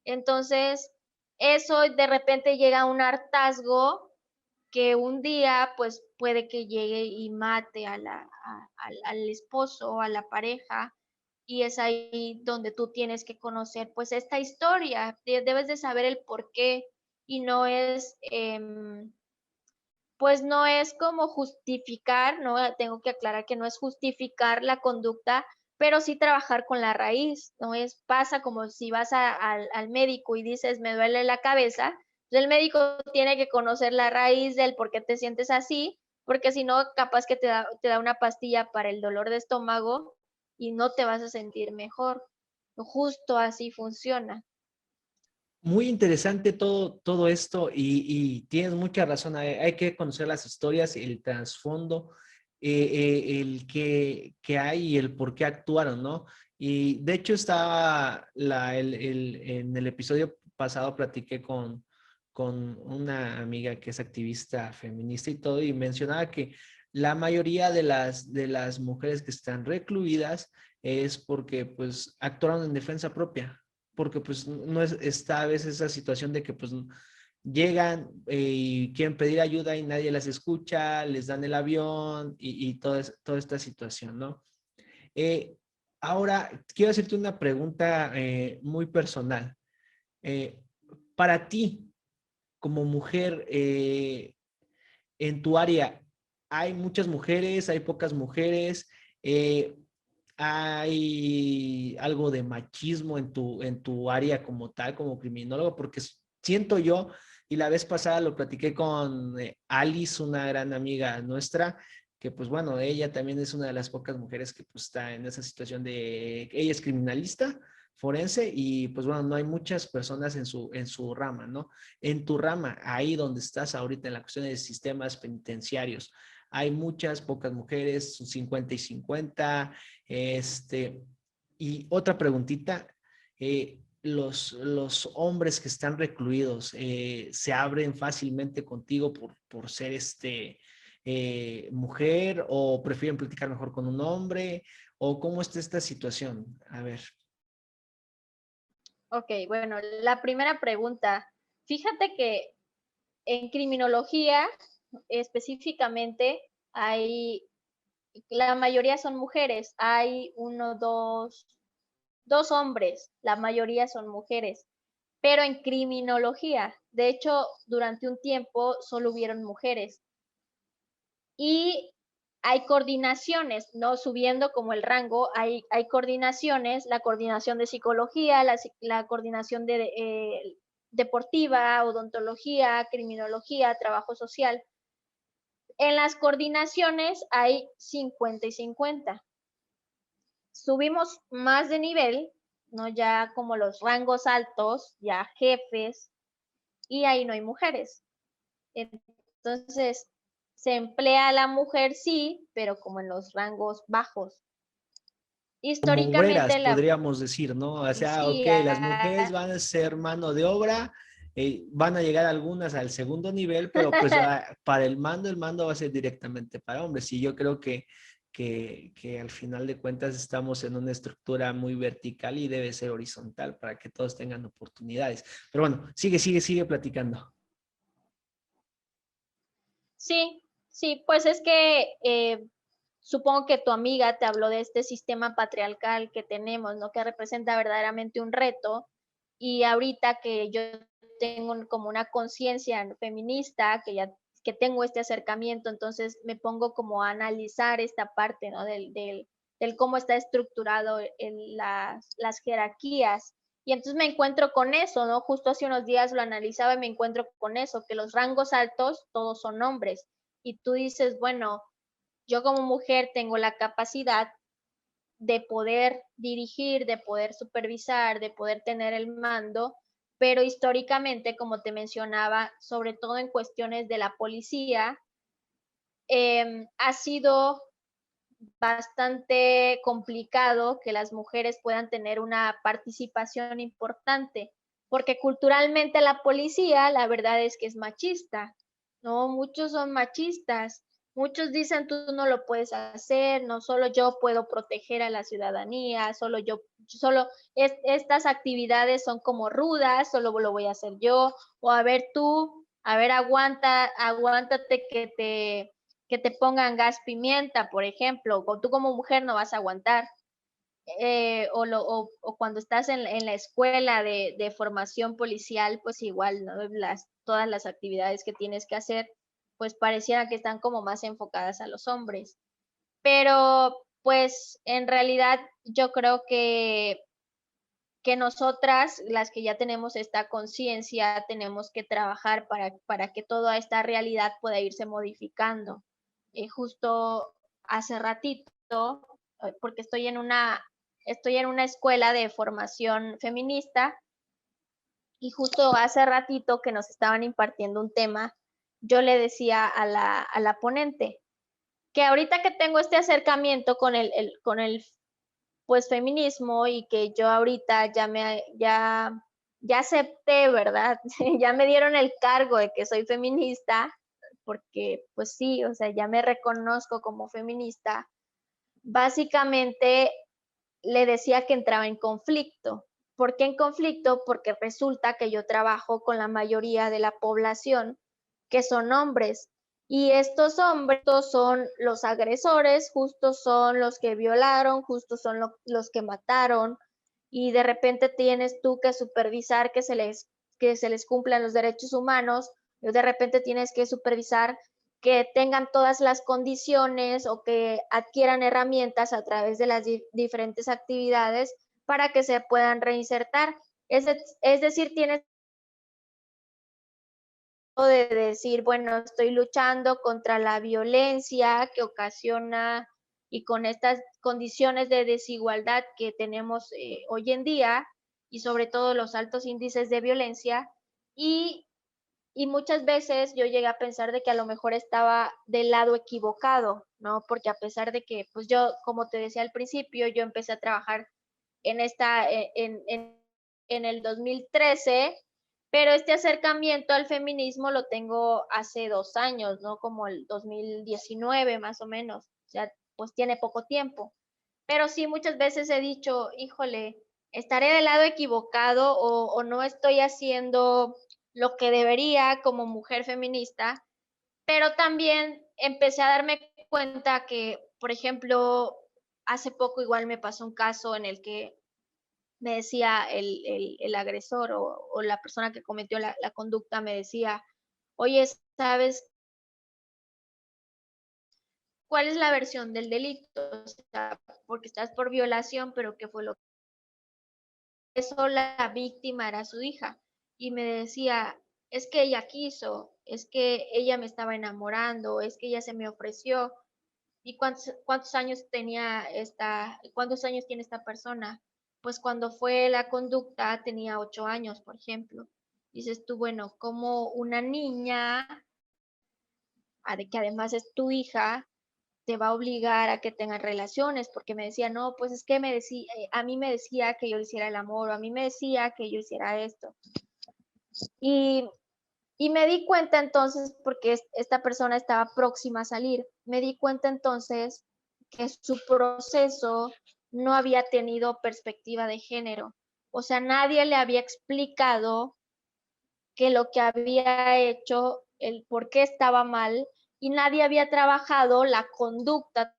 Entonces, eso de repente llega a un hartazgo que un día pues puede que llegue y mate al esposo o a la pareja y es ahí donde tú tienes que conocer pues esta historia, debes de saber el por qué y no es pues no es como justificar, ¿no? Tengo que aclarar que no es justificar la conducta, pero sí trabajar con la raíz, ¿no? Pasa como si vas al médico y dices, me duele la cabeza, pues el médico tiene que conocer la raíz del por qué te sientes así, porque si no, capaz que te da una pastilla para el dolor de estómago y no te vas a sentir mejor. Justo así funciona. Muy interesante todo esto y tienes mucha razón. Hay que conocer las historias, el trasfondo, el que hay y el por qué actuaron, ¿no? Y de hecho estaba en el episodio pasado platiqué con una amiga que es activista feminista y todo y mencionaba que la mayoría de las mujeres que están recluidas es porque pues actuaron en defensa propia porque pues no está a veces esa situación de que pues llegan y quieren pedir ayuda y nadie las escucha, les dan el avión y toda esta situación, ¿no? Eh, Ahora, quiero hacerte una pregunta muy personal. Eh, para ti, como mujer, en tu área, ¿hay muchas mujeres? ¿Hay pocas mujeres? Eh, ¿Hay algo de machismo en tu área como tal, como criminólogo? Porque siento yo, y la vez pasada lo platiqué con Alice, una gran amiga nuestra, que pues bueno, ella también es una de las pocas mujeres que pues está en esa situación de, ella es criminalista forense y pues bueno, no hay muchas personas en su rama, ¿no? En tu rama, ahí donde estás ahorita en la cuestión de sistemas penitenciarios, hay muchas, pocas mujeres, 50 y 50. Y otra preguntita, los hombres que están recluidos se abren fácilmente contigo por ser mujer o prefieren platicar mejor con un hombre o cómo está esta situación. A ver. Ok, bueno, la primera pregunta. Fíjate que en criminología específicamente hay, la mayoría son mujeres, hay dos hombres, la mayoría son mujeres, pero en criminología, de hecho, durante un tiempo solo hubieron mujeres y hay coordinaciones, ¿no? Subiendo como el rango, hay coordinaciones, la coordinación de psicología, la coordinación de deportiva, odontología, criminología, trabajo social. En las coordinaciones hay 50 y 50. Subimos más de nivel, ¿no? Ya como los rangos altos, ya jefes, y ahí no hay mujeres. Entonces, se emplea a la mujer, sí, pero como en los rangos bajos. Como obreras, Históricamente, podríamos decir, ¿no? O sea, ok, sí, las mujeres van a ser mano de obra van a llegar algunas al segundo nivel, pero pues para el mando va a ser directamente para hombres. Y yo creo que al final de cuentas estamos en una estructura muy vertical y debe ser horizontal para que todos tengan oportunidades. Pero bueno, sigue platicando. Sí, sí, pues es que supongo que tu amiga te habló de este sistema patriarcal que tenemos, ¿no? Que representa verdaderamente un reto. Y ahorita que yo tengo como una conciencia feminista, que tengo este acercamiento, entonces me pongo como a analizar esta parte, ¿no? Del cómo está estructurado en las jerarquías. Y entonces me encuentro con eso, ¿no? Justo hace unos días lo analizaba y me encuentro con eso, que los rangos altos todos son hombres. Y tú dices, bueno, yo como mujer tengo la capacidad de poder dirigir, de poder supervisar, de poder tener el mando, pero históricamente, como te mencionaba, sobre todo en cuestiones de la policía, ha sido bastante complicado que las mujeres puedan tener una participación importante, porque culturalmente la policía, la verdad es que es machista, ¿no? Muchos son machistas, muchos dicen tú no lo puedes hacer, no solo yo puedo proteger a la ciudadanía, estas actividades son como rudas, solo lo voy a hacer yo, o a ver tú, a ver aguántate que te pongan gas pimienta, por ejemplo, o tú como mujer no vas a aguantar. O cuando estás en la escuela de formación policial, pues igual, ¿no? Todas las actividades que tienes que hacer, pues pareciera que están como más enfocadas a los hombres. Pero pues en realidad yo creo que nosotras, las que ya tenemos esta conciencia, tenemos que trabajar para que toda esta realidad pueda irse modificando. Justo hace ratito, porque estoy en una escuela de formación feminista y justo hace ratito que nos estaban impartiendo un tema, yo le decía a la ponente que ahorita que tengo este acercamiento con el pues feminismo y que yo ahorita ya acepté, ¿verdad? Ya me dieron el cargo de que soy feminista, porque pues sí, o sea, ya me reconozco como feminista. Básicamente le decía que entraba en conflicto. ¿Por qué en conflicto? Porque resulta que yo trabajo con la mayoría de la población que son hombres y estos hombres son los agresores, justo son los que violaron, justo son los que mataron y de repente tienes tú que supervisar que se les cumplan los derechos humanos, y de repente tienes que supervisar que tengan todas las condiciones o que adquieran herramientas a través de las diferentes actividades para que se puedan reinsertar. Es decir, tienes de decir, bueno, estoy luchando contra la violencia que ocasiona y con estas condiciones de desigualdad que tenemos hoy en día y sobre todo los altos índices de violencia y muchas veces yo llegué a pensar de que a lo mejor estaba del lado equivocado, ¿no? Porque a pesar de que, pues yo, como te decía al principio, yo empecé a trabajar en el 2013, pero este acercamiento al feminismo lo tengo hace 2 años, ¿no? Como el 2019 más o menos, o sea, pues tiene poco tiempo. Pero sí, muchas veces he dicho, híjole, estaré del lado equivocado o no estoy haciendo lo que debería como mujer feminista, pero también empecé a darme cuenta que, por ejemplo, hace poco igual me pasó un caso en el que me decía el agresor o la persona que cometió la conducta, me decía, oye, ¿sabes cuál es la versión del delito? O sea, porque estás por violación, pero ¿qué fue lo que hizo? La víctima era su hija. Y me decía, es que ella quiso, es que ella me estaba enamorando, es que ella se me ofreció. ¿Y cuántos años cuántos años tiene esta persona? Pues cuando fue la conducta tenía 8 años, por ejemplo. Dices tú, bueno, como una niña, que además es tu hija, te va a obligar a que tengan relaciones, porque me decía, no, pues es que a mí me decía que yo hiciera el amor, o a mí me decía que yo hiciera esto. Y, y me di cuenta entonces, porque esta persona estaba próxima a salir, me di cuenta entonces que su proceso no había tenido perspectiva de género. O sea, nadie le había explicado que lo que había hecho, el por qué estaba mal, y nadie había trabajado la conducta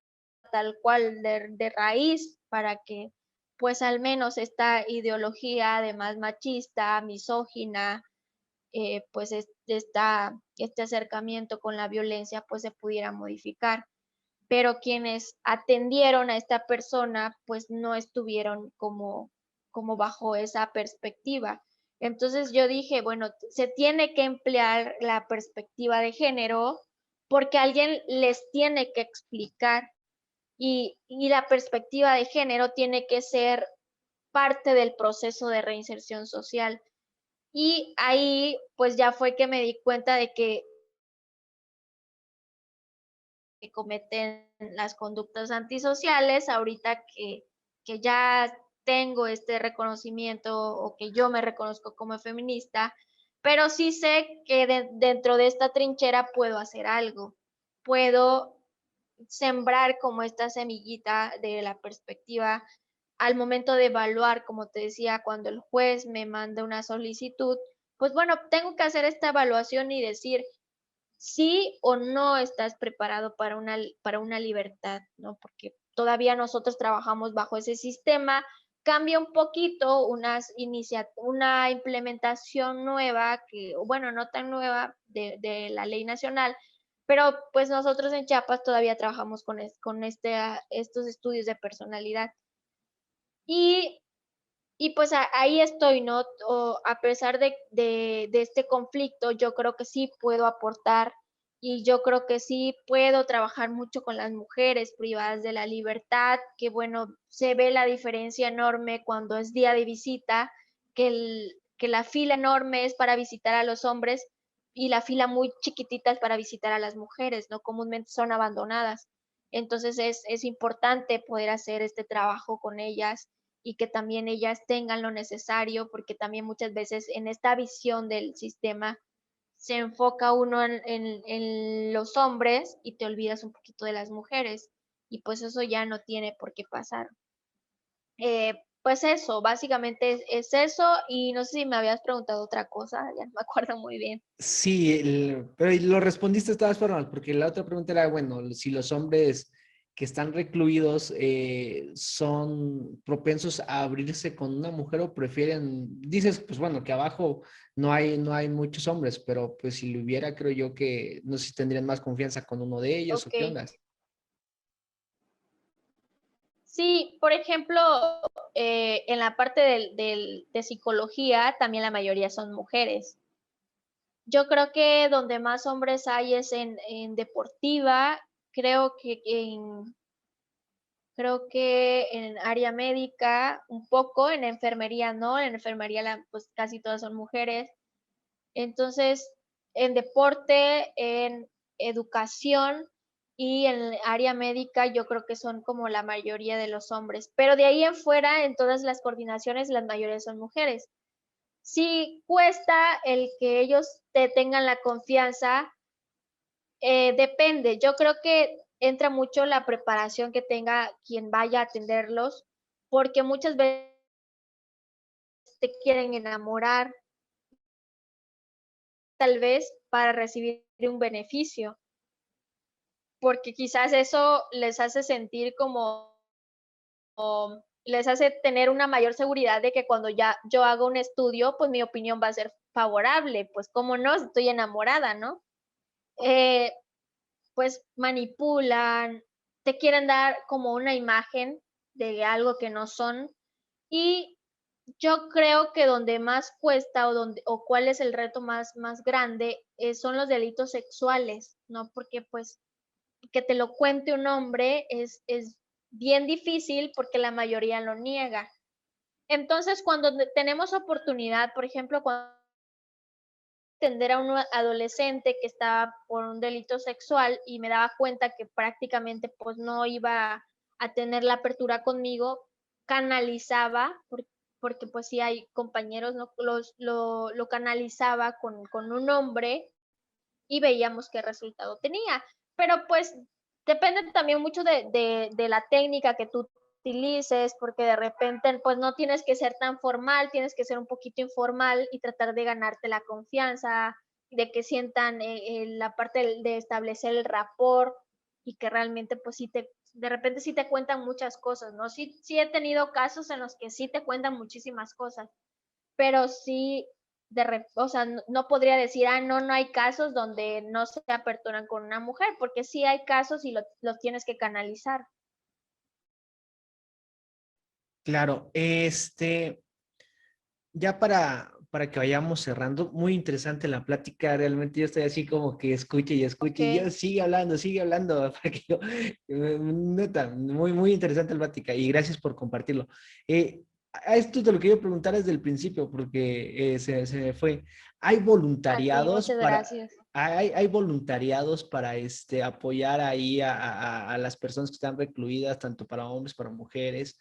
tal cual de raíz para que pues al menos esta ideología además machista, misógina, pues este acercamiento con la violencia pues se pudiera modificar. Pero quienes atendieron a esta persona pues no estuvieron como bajo esa perspectiva. Entonces yo dije, bueno, se tiene que emplear la perspectiva de género porque alguien les tiene que explicar y la perspectiva de género tiene que ser parte del proceso de reinserción social. Y ahí pues ya fue que me di cuenta de que cometen las conductas antisociales, ahorita que ya tengo este reconocimiento o que yo me reconozco como feminista, pero sí sé que dentro de esta trinchera puedo hacer algo, puedo sembrar como esta semillita de la perspectiva al momento de evaluar, como te decía, cuando el juez me manda una solicitud, pues bueno, tengo que hacer esta evaluación y decir, sí o no estás preparado para una libertad, ¿no? Porque todavía nosotros trabajamos bajo ese sistema. Cambia un poquito una implementación nueva, que, bueno, no tan nueva de la ley nacional, pero pues nosotros en Chiapas todavía trabajamos con estos estudios de personalidad. Y y pues ahí estoy, ¿no? A pesar de este conflicto, yo creo que sí puedo aportar y yo creo que sí puedo trabajar mucho con las mujeres privadas de la libertad, que bueno, se ve la diferencia enorme cuando es día de visita, que la fila enorme es para visitar a los hombres y la fila muy chiquitita es para visitar a las mujeres, ¿no? Comúnmente son abandonadas. Entonces es importante poder hacer este trabajo con ellas y que también ellas tengan lo necesario, porque también muchas veces en esta visión del sistema se enfoca uno en los hombres y te olvidas un poquito de las mujeres y pues eso ya no tiene por qué pasar. Pues eso, básicamente es eso y no sé si me habías preguntado otra cosa, ya no me acuerdo muy bien. Sí, pero lo respondiste de todas formas, porque la otra pregunta era, bueno, si los hombres que están recluidos son propensos a abrirse con una mujer o prefieren, dices, pues bueno, que abajo no hay muchos hombres, pero pues si lo hubiera, creo yo que no sé si tendrían más confianza con uno de ellos o Ok. qué onda. Sí, por ejemplo, en la parte de psicología, también la mayoría son mujeres. Yo creo que donde más hombres hay es en deportiva, creo que en área médica un poco, en enfermería no, en enfermería pues casi todas son mujeres. Entonces, en deporte, en educación y en área médica yo creo que son como la mayoría de los hombres, pero de ahí en fuera, en todas las coordinaciones, las mayorías son mujeres. Sí cuesta el que ellos te tengan la confianza, depende. Yo creo que entra mucho la preparación que tenga quien vaya a atenderlos, porque muchas veces te quieren enamorar, tal vez para recibir un beneficio, porque quizás eso les hace sentir como les hace tener una mayor seguridad de que cuando ya yo hago un estudio, pues mi opinión va a ser favorable, pues cómo no, estoy enamorada, ¿no? Eh, pues manipulan, te quieren dar como una imagen de algo que no son y yo creo que donde más cuesta o cuál es el reto más grande son los delitos sexuales, ¿no? Porque pues que te lo cuente un hombre es bien difícil porque la mayoría lo niega. Entonces, cuando tenemos oportunidad, por ejemplo, cuando atender a un adolescente que estaba por un delito sexual y me daba cuenta que prácticamente pues no iba a tener la apertura conmigo, canalizaba, porque pues sí hay compañeros, ¿no? Lo canalizaba con un hombre y veíamos qué resultado tenía. Pero pues depende también mucho de la técnica que tú utilices, porque de repente pues no tienes que ser tan formal, tienes que ser un poquito informal y tratar de ganarte la confianza, de que sientan la parte de establecer el rapport y que realmente pues sí de repente sí te cuentan muchas cosas, ¿no? Sí, sí he tenido casos en los que sí te cuentan muchísimas cosas, pero sí, o sea, no podría decir, no, no hay casos donde no se aperturan con una mujer, porque sí hay casos y los tienes que canalizar. Claro, ya para que vayamos cerrando, muy interesante la plática, realmente yo estoy así como que escuche, y yo Ok. sigue hablando, para que yo, neta, muy interesante la plática y gracias por compartirlo. A esto te lo quería preguntar desde el principio porque se me fue. ¿Hay A ti, voluntariados muchas gracias. hay voluntariados para apoyar ahí a las personas que están recluidas, tanto para hombres, para mujeres?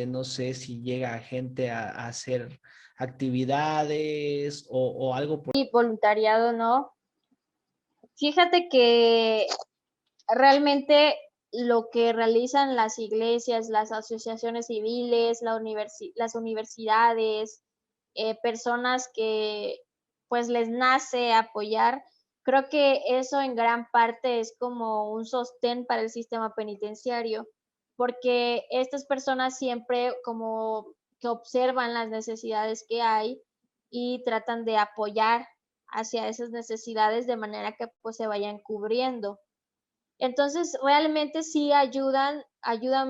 No sé si llega gente a hacer actividades o algo por... Y voluntariado, ¿no? Fíjate que realmente lo que realizan las iglesias, las asociaciones civiles, las universidades, personas que pues les nace apoyar, creo que eso en gran parte es como un sostén para el sistema penitenciario, porque estas personas siempre como que observan las necesidades que hay y tratan de apoyar hacia esas necesidades de manera que pues se vayan cubriendo. Entonces, realmente sí ayudan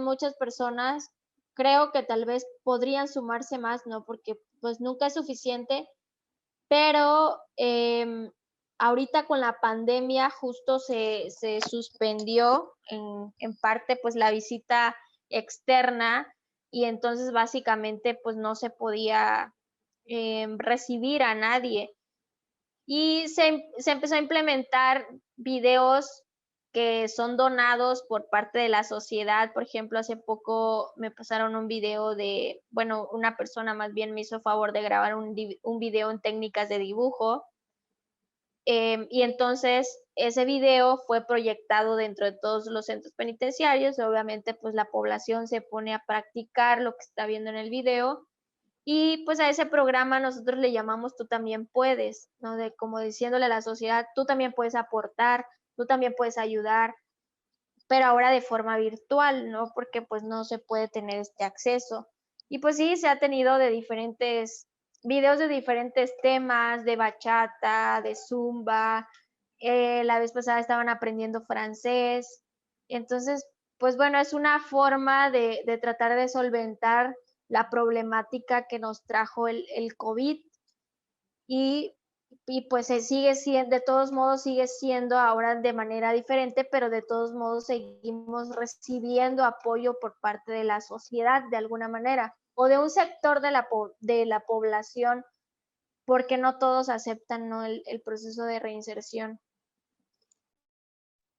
muchas personas. Creo que tal vez podrían sumarse más, ¿no? Porque pues nunca es suficiente, pero ahorita con la pandemia justo se suspendió en parte pues la visita externa y entonces básicamente pues no se podía recibir a nadie y se empezó a implementar videos que son donados por parte de la sociedad. Por ejemplo, hace poco me pasaron un video de, bueno, una persona más bien me hizo favor de grabar un video en técnicas de dibujo. Y entonces ese video fue proyectado dentro de todos los centros penitenciarios. Obviamente, pues la población se pone a practicar lo que está viendo en el video y pues a ese programa nosotros le llamamos Tú también puedes, ¿no? De como diciéndole a la sociedad, tú también puedes aportar, tú también puedes ayudar, pero ahora de forma virtual, ¿no? Porque pues no se puede tener este acceso. Y pues sí, se ha tenido de diferentes videos de diferentes temas, de bachata, de zumba. La vez pasada estaban aprendiendo francés. Entonces, pues bueno, es una forma de tratar de solventar la problemática que nos trajo el COVID y, y pues se sigue siendo, de todos modos sigue siendo ahora de manera diferente, pero de todos modos seguimos recibiendo apoyo por parte de la sociedad de alguna manera o de un sector de la población porque no todos aceptan, ¿no? El proceso de reinserción.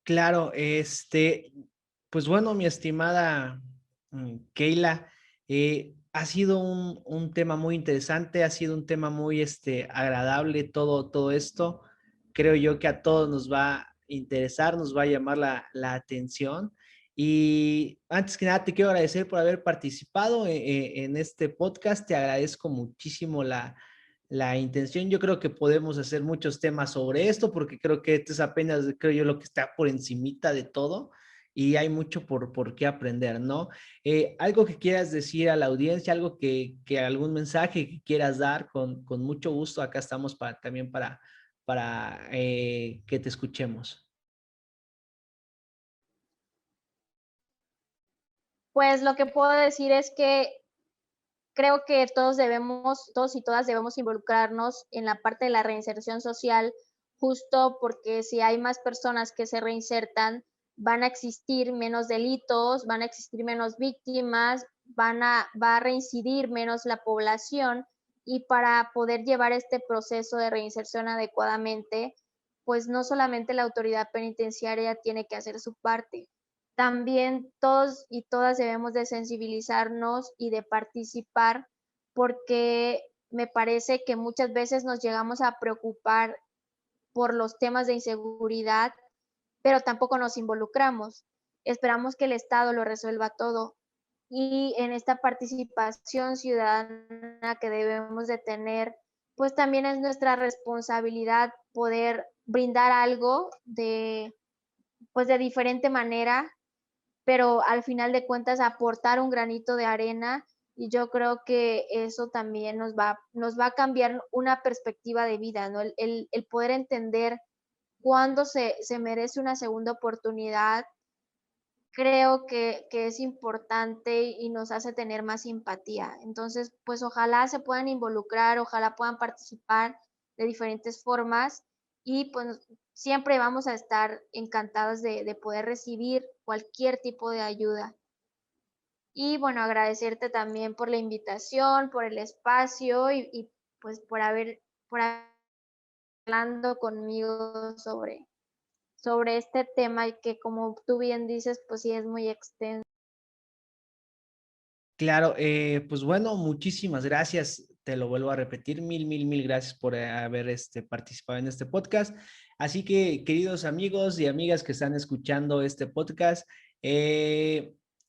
Claro, pues bueno, mi estimada Keila, ha sido un tema muy interesante, ha sido un tema muy agradable todo esto. Creo yo que a todos nos va a interesar, nos va a llamar la atención. Y antes que nada, te quiero agradecer por haber participado en este podcast. Te agradezco muchísimo la intención. Yo creo que podemos hacer muchos temas sobre esto porque creo que esto es apenas, creo yo, lo que está por encimita de todo y hay mucho por qué aprender, ¿no? Algo que quieras decir a la audiencia, algo algún mensaje que quieras dar con mucho gusto. Acá estamos también para que te escuchemos. Pues lo que puedo decir es que creo que todos y todas debemos involucrarnos en la parte de la reinserción social, justo porque si hay más personas que se reinsertan, van a existir menos delitos, van a existir menos víctimas, va a reincidir menos la población y para poder llevar este proceso de reinserción adecuadamente, pues no solamente la autoridad penitenciaria tiene que hacer su parte, también todos y todas debemos de sensibilizarnos y de participar porque me parece que muchas veces nos llegamos a preocupar por los temas de inseguridad, pero tampoco nos involucramos. Esperamos que el Estado lo resuelva todo. Y en esta participación ciudadana que debemos de tener, pues también es nuestra responsabilidad poder brindar algo pues de diferente manera, pero al final de cuentas aportar un granito de arena, y yo creo que eso también nos va a cambiar una perspectiva de vida, ¿no? El poder entender cuándo se merece una segunda oportunidad, creo que es importante y nos hace tener más empatía. Entonces, pues ojalá se puedan involucrar, ojalá puedan participar de diferentes formas, y pues siempre vamos a estar encantados de poder recibir cualquier tipo de ayuda. Y bueno, agradecerte también por la invitación, por el espacio y pues por hablando conmigo sobre este tema, y que, como tú bien dices, pues sí es muy extenso. Claro, pues bueno, muchísimas gracias. Te lo vuelvo a repetir, mil gracias por haber participado en este podcast. Así que, queridos amigos y amigas que están escuchando este podcast,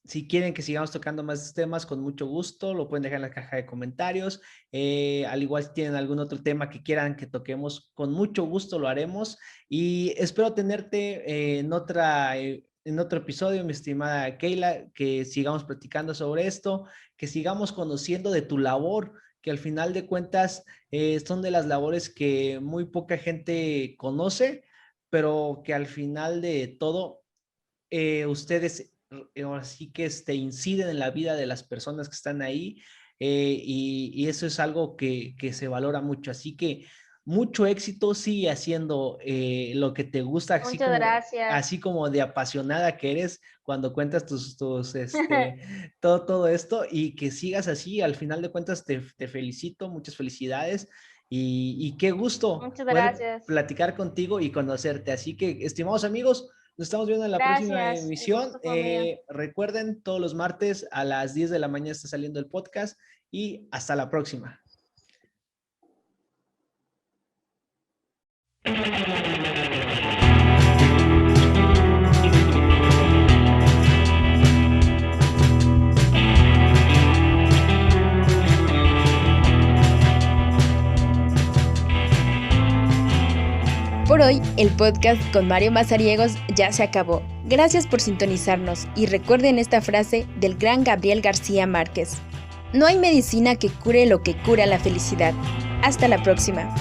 si quieren que sigamos tocando más temas, con mucho gusto, lo pueden dejar en la caja de comentarios. Al igual, si tienen algún otro tema que quieran que toquemos, con mucho gusto lo haremos. Y espero tenerte en otro episodio, mi estimada Keila, que sigamos platicando sobre esto, que sigamos conociendo de tu labor, que al final de cuentas son de las labores que muy poca gente conoce, pero que al final de todo ustedes ahora sí que inciden en la vida de las personas que están ahí, y eso es algo que se valora mucho. Así que mucho éxito, sigue haciendo lo que te gusta, Muchas gracias. así como de apasionada que eres cuando cuentas todo esto, y que sigas así. Al final de cuentas te felicito, muchas felicidades, y qué gusto Muchas poder gracias. platicar contigo y conocerte. Así que, estimados amigos, nos estamos viendo en la próxima Gracias. emisión. Recuerden, todos los martes a las 10 de la mañana está saliendo el podcast, y hasta la próxima. Por hoy, el podcast con Mario Mazariegos ya se acabó. Gracias por sintonizarnos, y recuerden esta frase del gran Gabriel García Márquez: no hay medicina que cure lo que cura la felicidad. Hasta la próxima.